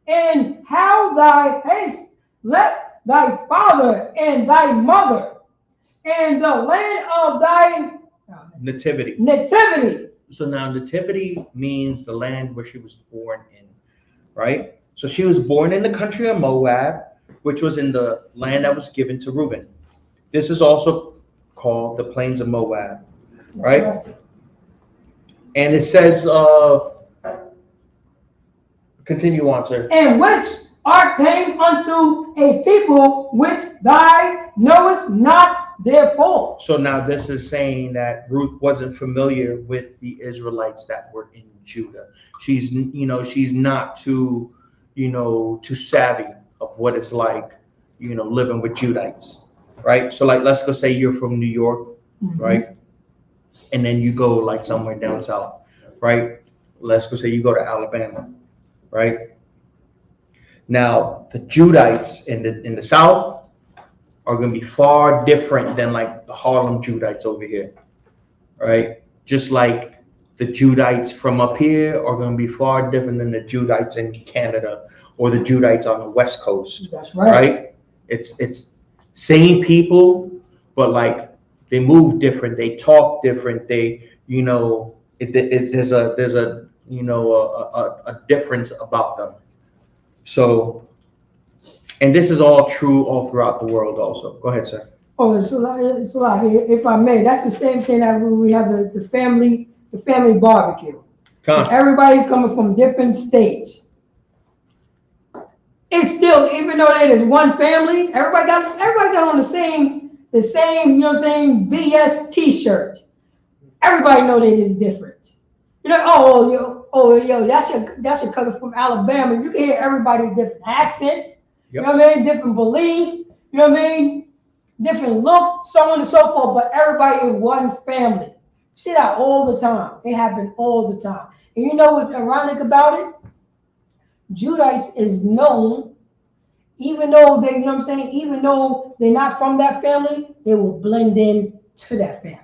and how thou hast left thy father and thy mother, and the land of thy Nativity. So now nativity means the land where she was born in, right? So she was born in the country of Moab, which was in the land that was given to Reuben. This is also called the plains of Moab, right? And it says, continue on, sir. And which art came unto a people which thou knowest not therefore. So now this is saying that Ruth wasn't familiar with the Israelites that were in Judah. She's not too savvy of what it's like, living with Judites, right? So like, let's go say you're from New York, right? And then you go like somewhere down south, right? Let's go say you go to Alabama, right? Now the Judites in the south are going to be far different than like the Harlem Judites over here, right? Just like the Judites from up here are going to be far different than the Judites in Canada or the Judites on the West Coast. That's right. Right? It's same people, but like they move different, they talk different, there's a difference about them. So, and this is all true all throughout the world also. Go ahead, sir. Oh, it's a lot. If I may, that's the same thing that we have the family barbecue. Everybody coming from different states. It's still, even though it is one family, everybody got on the same, BS t-shirt. Everybody know that it's different. That's your cousin from Alabama. You can hear everybody's different accents. Yep. You know what I mean? Different belief. You know what I mean? Different look, so on and so forth. But everybody is one family. You see that all the time. It happens all the time. And you know what's ironic about it? Judites is known, even though even though they're not from that family, they will blend in to that family.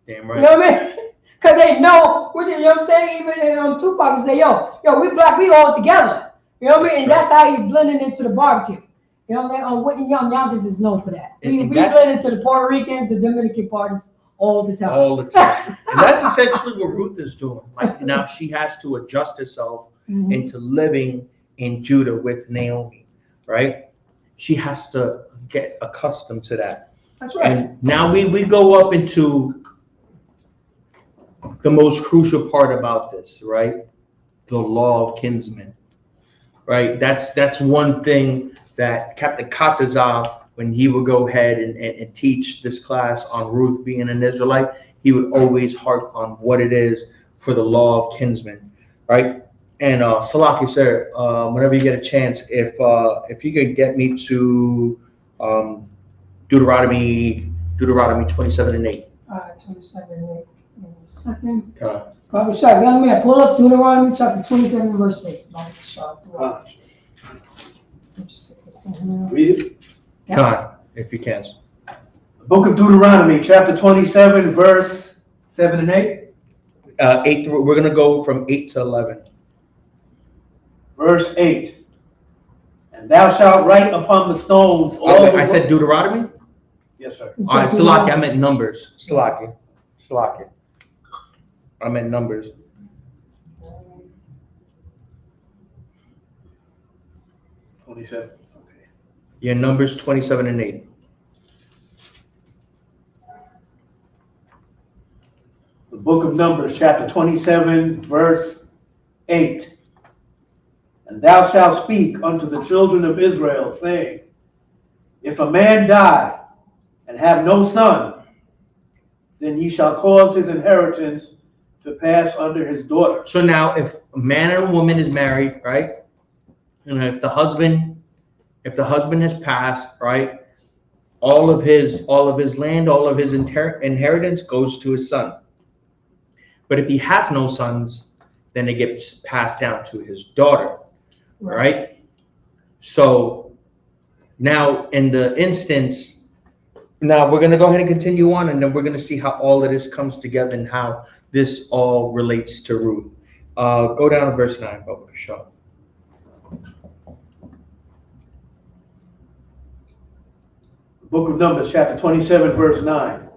Damn right. You know what I mean? Because they know, even in Tupac say, yo, we black, we all together. You know what I mean? And that's how you blending into the barbecue. You know what I mean? Whitney Yonkers is known for that. We blend into the Puerto Ricans, the Dominican parties all the time. All the time. And that's essentially what Ruth is doing. Like now she has to adjust herself into living in Judah with Naomi, right? She has to get accustomed to that. That's right. And now we go up into the most crucial part about this, right? The law of kinsmen, right? That's one thing that Captain Katazal, when he would go ahead and teach this class on Ruth being an Israelite, he would always harp on what it is for the law of kinsmen, right? And Salaki, sir, whenever you get a chance, if you could get me to Deuteronomy 27:8. 27:8. Second. Probably sorry, young man, pull up Deuteronomy chapter 27, verse 8. Read it. Con, if you can. Book of Deuteronomy, chapter 27, verse 7 and 8. 8 through, we're gonna go from 8 to 11. Verse 8. And thou shalt write upon the stones all I said Deuteronomy? Yes, sir. All right, Salaki, I meant numbers. Salaki. I meant numbers. 27. Okay. Your numbers 27 and 8. The book of Numbers, chapter 27, verse 8. And thou shalt speak unto the children of Israel, saying, if a man die and have no son, then ye shall cause his inheritance to pass under his daughter. So now, if a man and a woman is married, right, and if the husband has passed, right, all of his land, all of his inheritance goes to his son. But if he has no sons, then it gets passed down to his daughter, right? So now, in the instance, now we're going to go ahead and continue on, and then we're going to see how all of this comes together and how this all relates to Ruth. Go down to verse 9, Bubba Shaw. Book of Numbers, chapter 27, verse 9.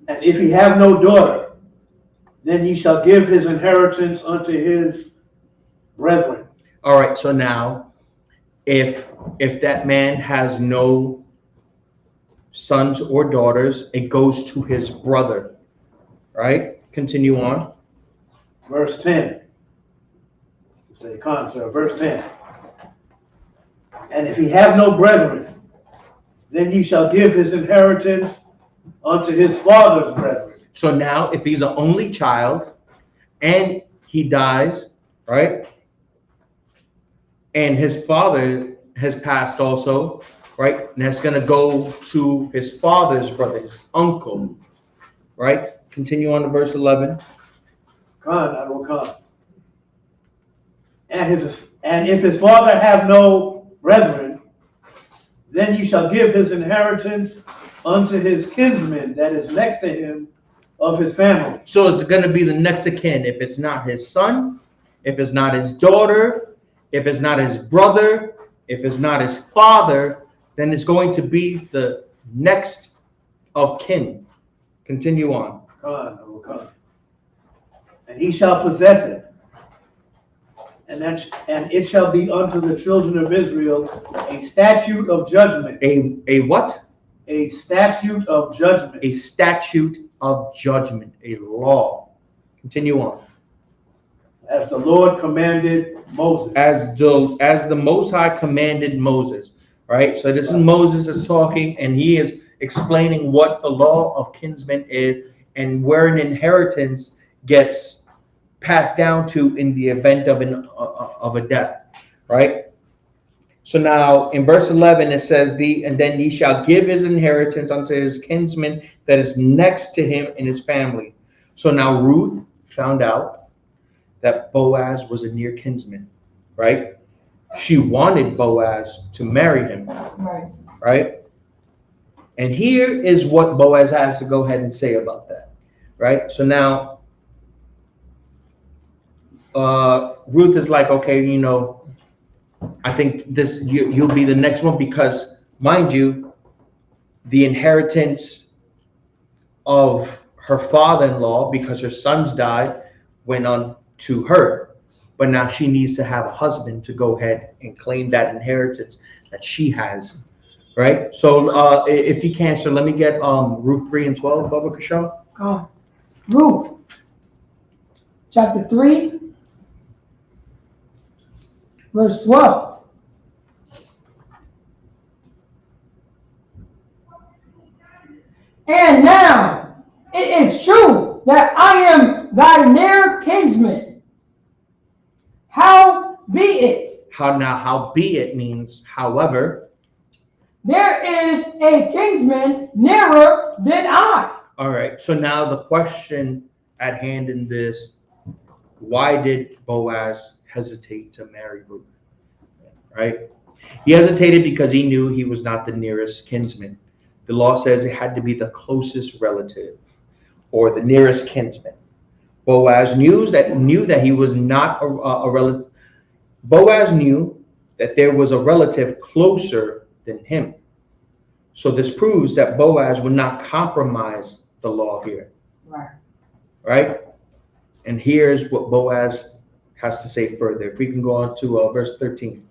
And if he have no daughter, then ye shall give his inheritance unto his brethren. All right, so now, if that man has no sons or daughters, it goes to his brother, right? Continue on. Verse 10. Say, sir, verse 10. And if he have no brethren, then ye shall give his inheritance unto his father's brethren. So now, if he's an only child and he dies, right, and his father has passed also, right, and that's going to go to his father's brother, his uncle, right? Continue on to verse 11. And if his father have no brethren, then ye shall give his inheritance unto his kinsman that is next to him of his family. So it's going to be the next of kin. If it's not his son, if it's not his daughter, if it's not his brother, if it's not his father, then it's going to be the next of kin. Continue on. And he shall possess it. And it shall be unto the children of Israel a statute of judgment. A what? A statute of judgment. A statute of judgment, a law. Continue on. As the Lord commanded Moses. As the Most High commanded Moses, right? So this is Moses is talking, and he is explaining what the law of kinsmen is and where an inheritance gets passed down to in the event of a death, right? So now in verse 11 it says, and then he shall give his inheritance unto his kinsman that is next to him in his family. So now Ruth found out that Boaz was a near kinsman, right? She wanted Boaz to marry him, right? And here is what Boaz has to go ahead and say about that, right? So now Ruth is like, okay, you know, I think you'll be the next one, because mind you, the inheritance of her father-in-law, because her sons died, went on to her, but now she needs to have a husband to go ahead and claim that inheritance that she has, right? So if you can, so let me get Ruth 3 and 12, Bubba Kashaw. Ruth chapter 3 verse 12. And now it is true that I am thy near kinsman. How be it? How be it means, however, there is a kinsman nearer than I. All right. So now the question at hand in this, why did Boaz hesitate to marry Ruth? Right? He hesitated because he knew he was not the nearest kinsman. The law says it had to be the closest relative or the nearest kinsman. Boaz knew that he was not a relative. Boaz knew that there was a relative closer than him. So this proves that Boaz would not compromise the law here. Right? And here's what Boaz has to say further. If we can go on to verse 13.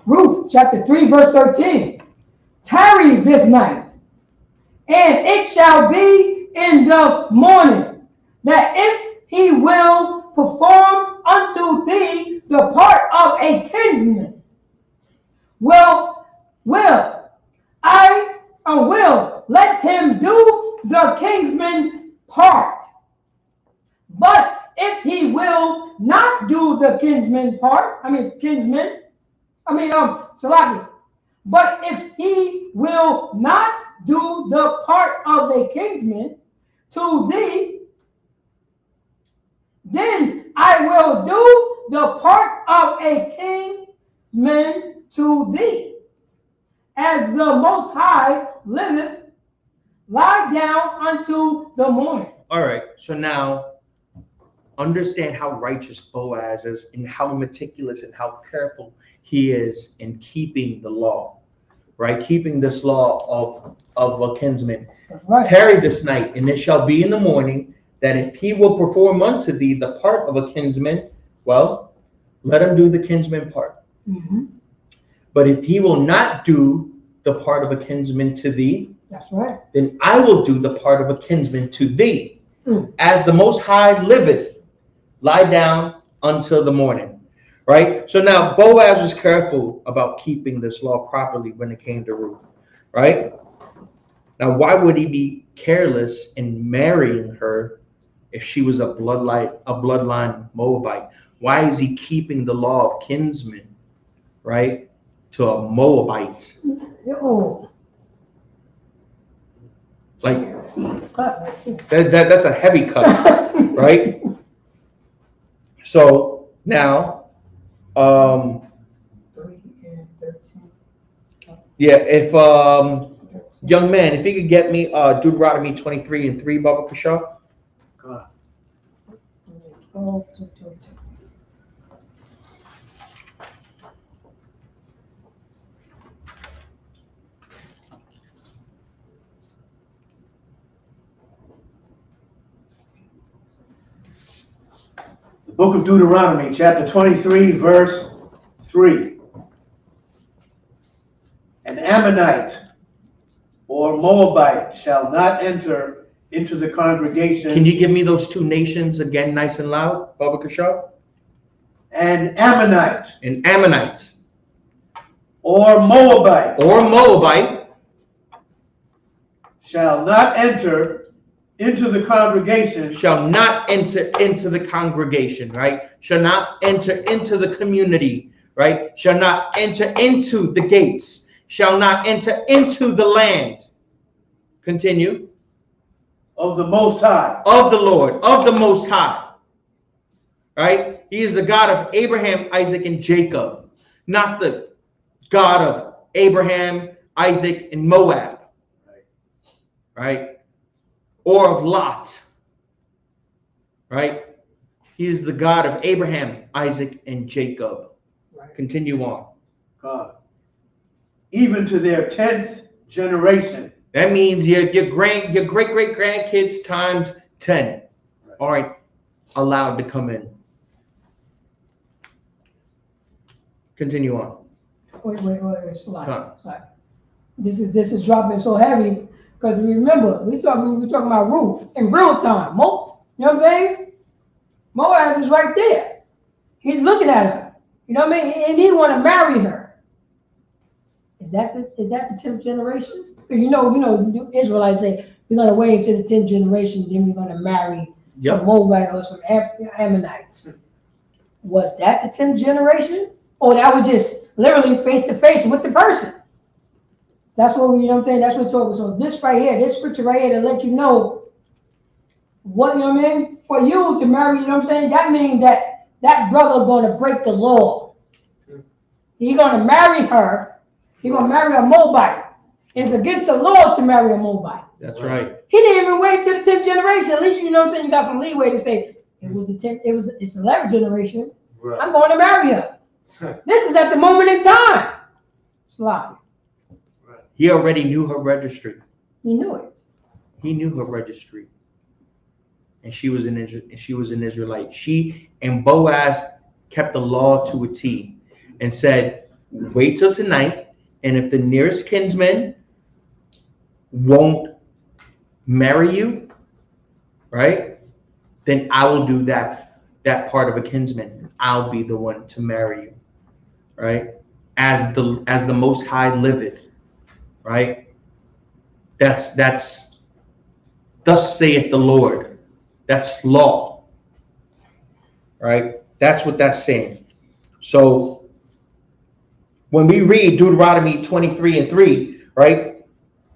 Ruth chapter 3 verse 13. Tarry this night, and it shall be in the morning that if he will perform unto thee the part of a kinsman, will let him do the kinsman part. But if he will not do the Salaki. But if he will not do the part of a kinsman to thee, then I will do the part of a kinsman to thee. As the Most High liveth, lie down unto the morning. All right, so now understand how righteous Boaz is and how meticulous and how careful he is in keeping the law, right? Keeping this law of a kinsman. Right. Tarry this night, and it shall be in the morning that if he will perform unto thee the part of a kinsman, well, let him do the kinsman part. Mm-hmm. But if he will not do the part of a kinsman to thee, that's right, then I will do the part of a kinsman to thee. Mm. As the Most High liveth, lie down until the morning. Right? So now Boaz was careful about keeping this law properly when it came to Ruth. Right? Now, why would he be careless in marrying her if she was a bloodline Moabite? Why is he keeping the law of kinsmen, right, to a Moabite? Oh. Like that's a heavy cut, right? So now, yeah, if young man, if you could get me Deuteronomy 23:3, Baba Kashaw. The book of Deuteronomy, chapter 23, verse 3. An Ammonite or Moabite shall not enter into the congregation. Can you give me those two nations again, nice and loud, Baba Kashaw? An Ammonite. An Ammonite. Or Moabite. Or Moabite. Shall not enter into the congregation. Shall not enter into the congregation, right? Shall not enter into the community, right? Shall not enter into the gates. Shall not enter into the land. Continue. Of the Most High. Of the Lord, of the Most High. Right? He is the God of Abraham, Isaac, and Jacob. Not the God of Abraham, Isaac, and Moab. Right? Or of Lot. Right? He is the God of Abraham, Isaac, and Jacob. Right. Continue on. God. Even to their 10th generation. That means your great great grandkids times 10. Right. All right, allowed to come in. Continue on. Wait, slide. This is dropping so heavy because remember we're talking about Ruth in real time. You know what I'm saying? Boaz is right there. He's looking at her. You know what I mean? And he want to marry her. Is that the 10th generation? You know, Israelites say we're gonna wait until the 10th generation, then we're gonna marry some Moabite or some Ammonites. Was that the 10th generation? Or that was just literally face to face with the person? That's what you know what I'm saying? That's what we're talking. So this right here, this scripture right here to let you know what, you know what I mean? For you to marry, you know what I'm saying? That means that brother gonna break the law. He's gonna marry her. He's gonna marry a Moabite. It's against the law to marry a Moabite. That's right. He didn't even wait till the 10th generation. At least you know what I'm saying. You got some leeway to say it was the 10th. It's the 11th generation. Right. I'm going to marry her. This is at the moment in time. Slide. Right. He already knew her registry. He knew it. He knew her registry, and she was an Israelite. She and Boaz kept the law to a T, and said, "Wait till tonight, and if the nearest kinsman won't marry you, right, then I will do that part of a kinsman. I'll be the one to marry you, right? As the Most High liveth, right? That's thus saith the Lord. That's law, right? That's what that's saying. So when we read Deuteronomy 23:3, right?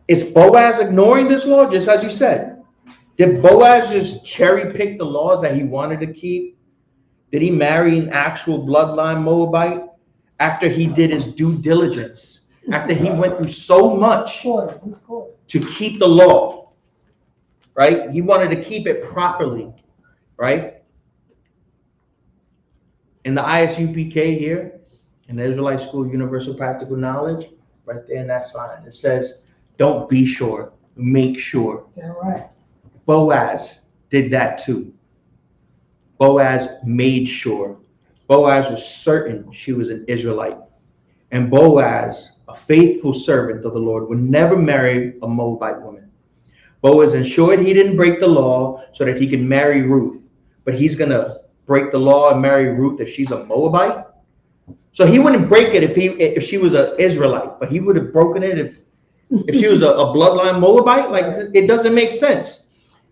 Is Boaz ignoring this law, just as you said? Did Boaz just cherry pick the laws that he wanted to keep? Did he marry an actual bloodline Moabite after he did his due diligence? After he went through so much to keep the law, right? He wanted to keep it properly, right? In the ISUPK here, in the Israelite School of Universal Practical Knowledge, right there in that sign, it says, don't be sure, make sure. Yeah, right. Boaz did that too. Boaz made sure. Boaz was certain she was an Israelite. And Boaz, a faithful servant of the Lord, would never marry a Moabite woman. Boaz ensured he didn't break the law so that he could marry Ruth. But he's going to break the law and marry Ruth if she's a Moabite? So he wouldn't break it if she was an Israelite, but he would have broken it if she was a bloodline Moabite. Like, it doesn't make sense,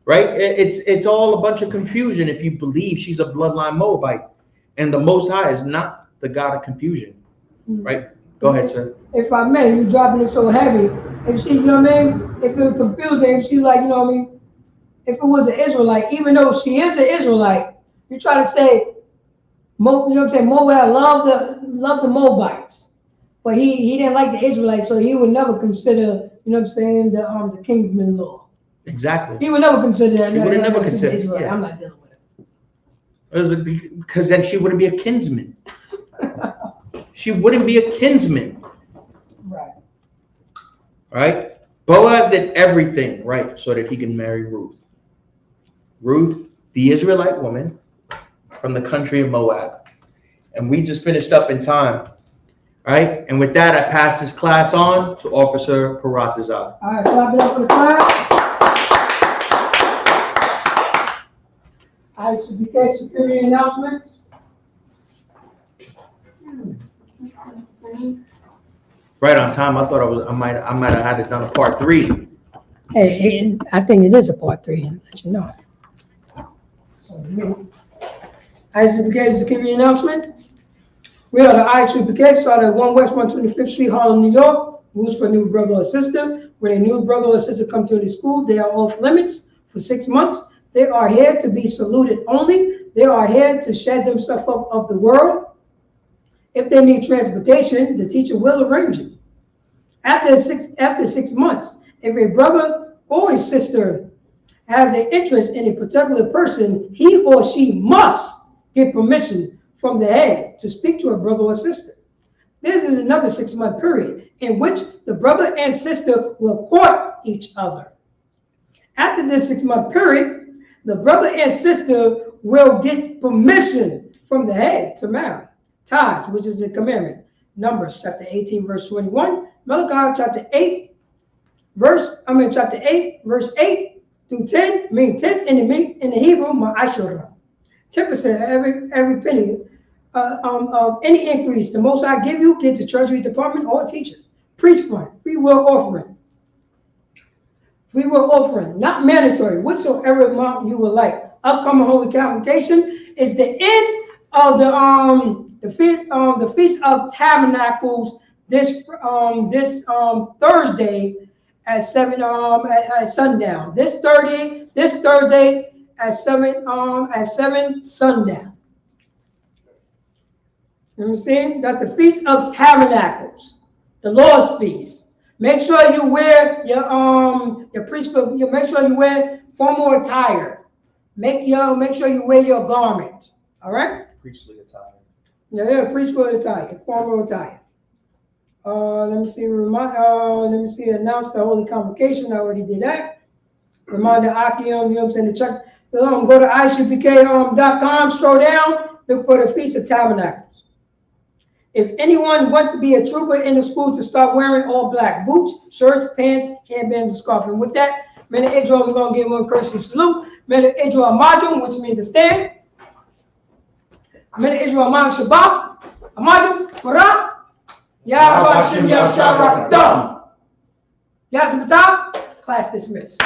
right? It's all a bunch of confusion if you believe she's a bloodline Moabite. And the Most High is not the God of confusion, right? Go ahead, sir. If I may, you're dropping it so heavy. If she, you know what I mean? If it was confusing, if she's like, you know what I mean? If it was an Israelite, even though she is an Israelite, you try to say, you know what I'm saying? Moab loved the Moabites, but he didn't like the Israelites, so he would never consider, you know what I'm saying, the kinsman law. Exactly. He would never consider that. He would have never considered Israelite. yeah. I'm not dealing with it. Because then she wouldn't be a kinsman. She wouldn't be a kinsman. Right. Right? Boaz did everything right so that he can marry Ruth. Ruth, the Israelite woman from the country of Moab. And we just finished up in time. Right? And with that, I pass this class on to Officer Paratazar. All right, clap it up for the class. ISUPK security announcements. Right on time. I thought I might have had it done a part 3. Hey, I think it is a part 3, I'll let you know. So, ISUPK security announcement. We are the ISUPK, started at 1 West 125th Street, Harlem, New York. Rules for a new brother or sister. When a new brother or sister come to the school, they are off limits for 6 months. They are here to be saluted only. They are here to shed themselves up of the world. If they need transportation, the teacher will arrange it. After 6 months, if a brother or a sister has an interest in a particular person, he or she must get permission from the head to speak to a brother or sister. This is another 6-month period in which the brother and sister will court each other. After this 6-month period, the brother and sister will get permission from the head to marry. Tithes, which is a commandment. Numbers chapter 18, verse 21. Malachi chapter 8, verse 8 through 10, mean 10 in the Hebrew, ma'ashara. 10% every penny of any increase the Most High give you, get the treasury department or teacher. Priest fund, free will offering. Free will offering, not mandatory, whatsoever amount you would like. Upcoming holy convocation is the end of the Feast of Tabernacles this Thursday at 7 at sundown. This Thursday at 7 sundown. You know what I'm saying? That's the Feast of Tabernacles, the Lord's Feast. Make sure you wear your priesthood. Make sure you wear formal attire. Make sure you wear your garment. All right. Priestly attire. Yeah, priesthood attire, formal attire. Let me see. Announce the holy convocation. I already did that. Remind the Akim. You know what I'm saying? To check. Go to ISUPK.com. Scroll down. Look for the Feast of Tabernacles. If anyone wants to be a trooper in the school, to start wearing all black boots, shirts, pants, handbands, and scarf. And with that, Mena Israel, we're going to give one courtesy salute. Mena Israel Amajum, which means to stand. Mena Israel Amajum Shabbat. Amajum, Marah. Yahweh Hashem Yahshua Rakadam. Yazim Class dismissed.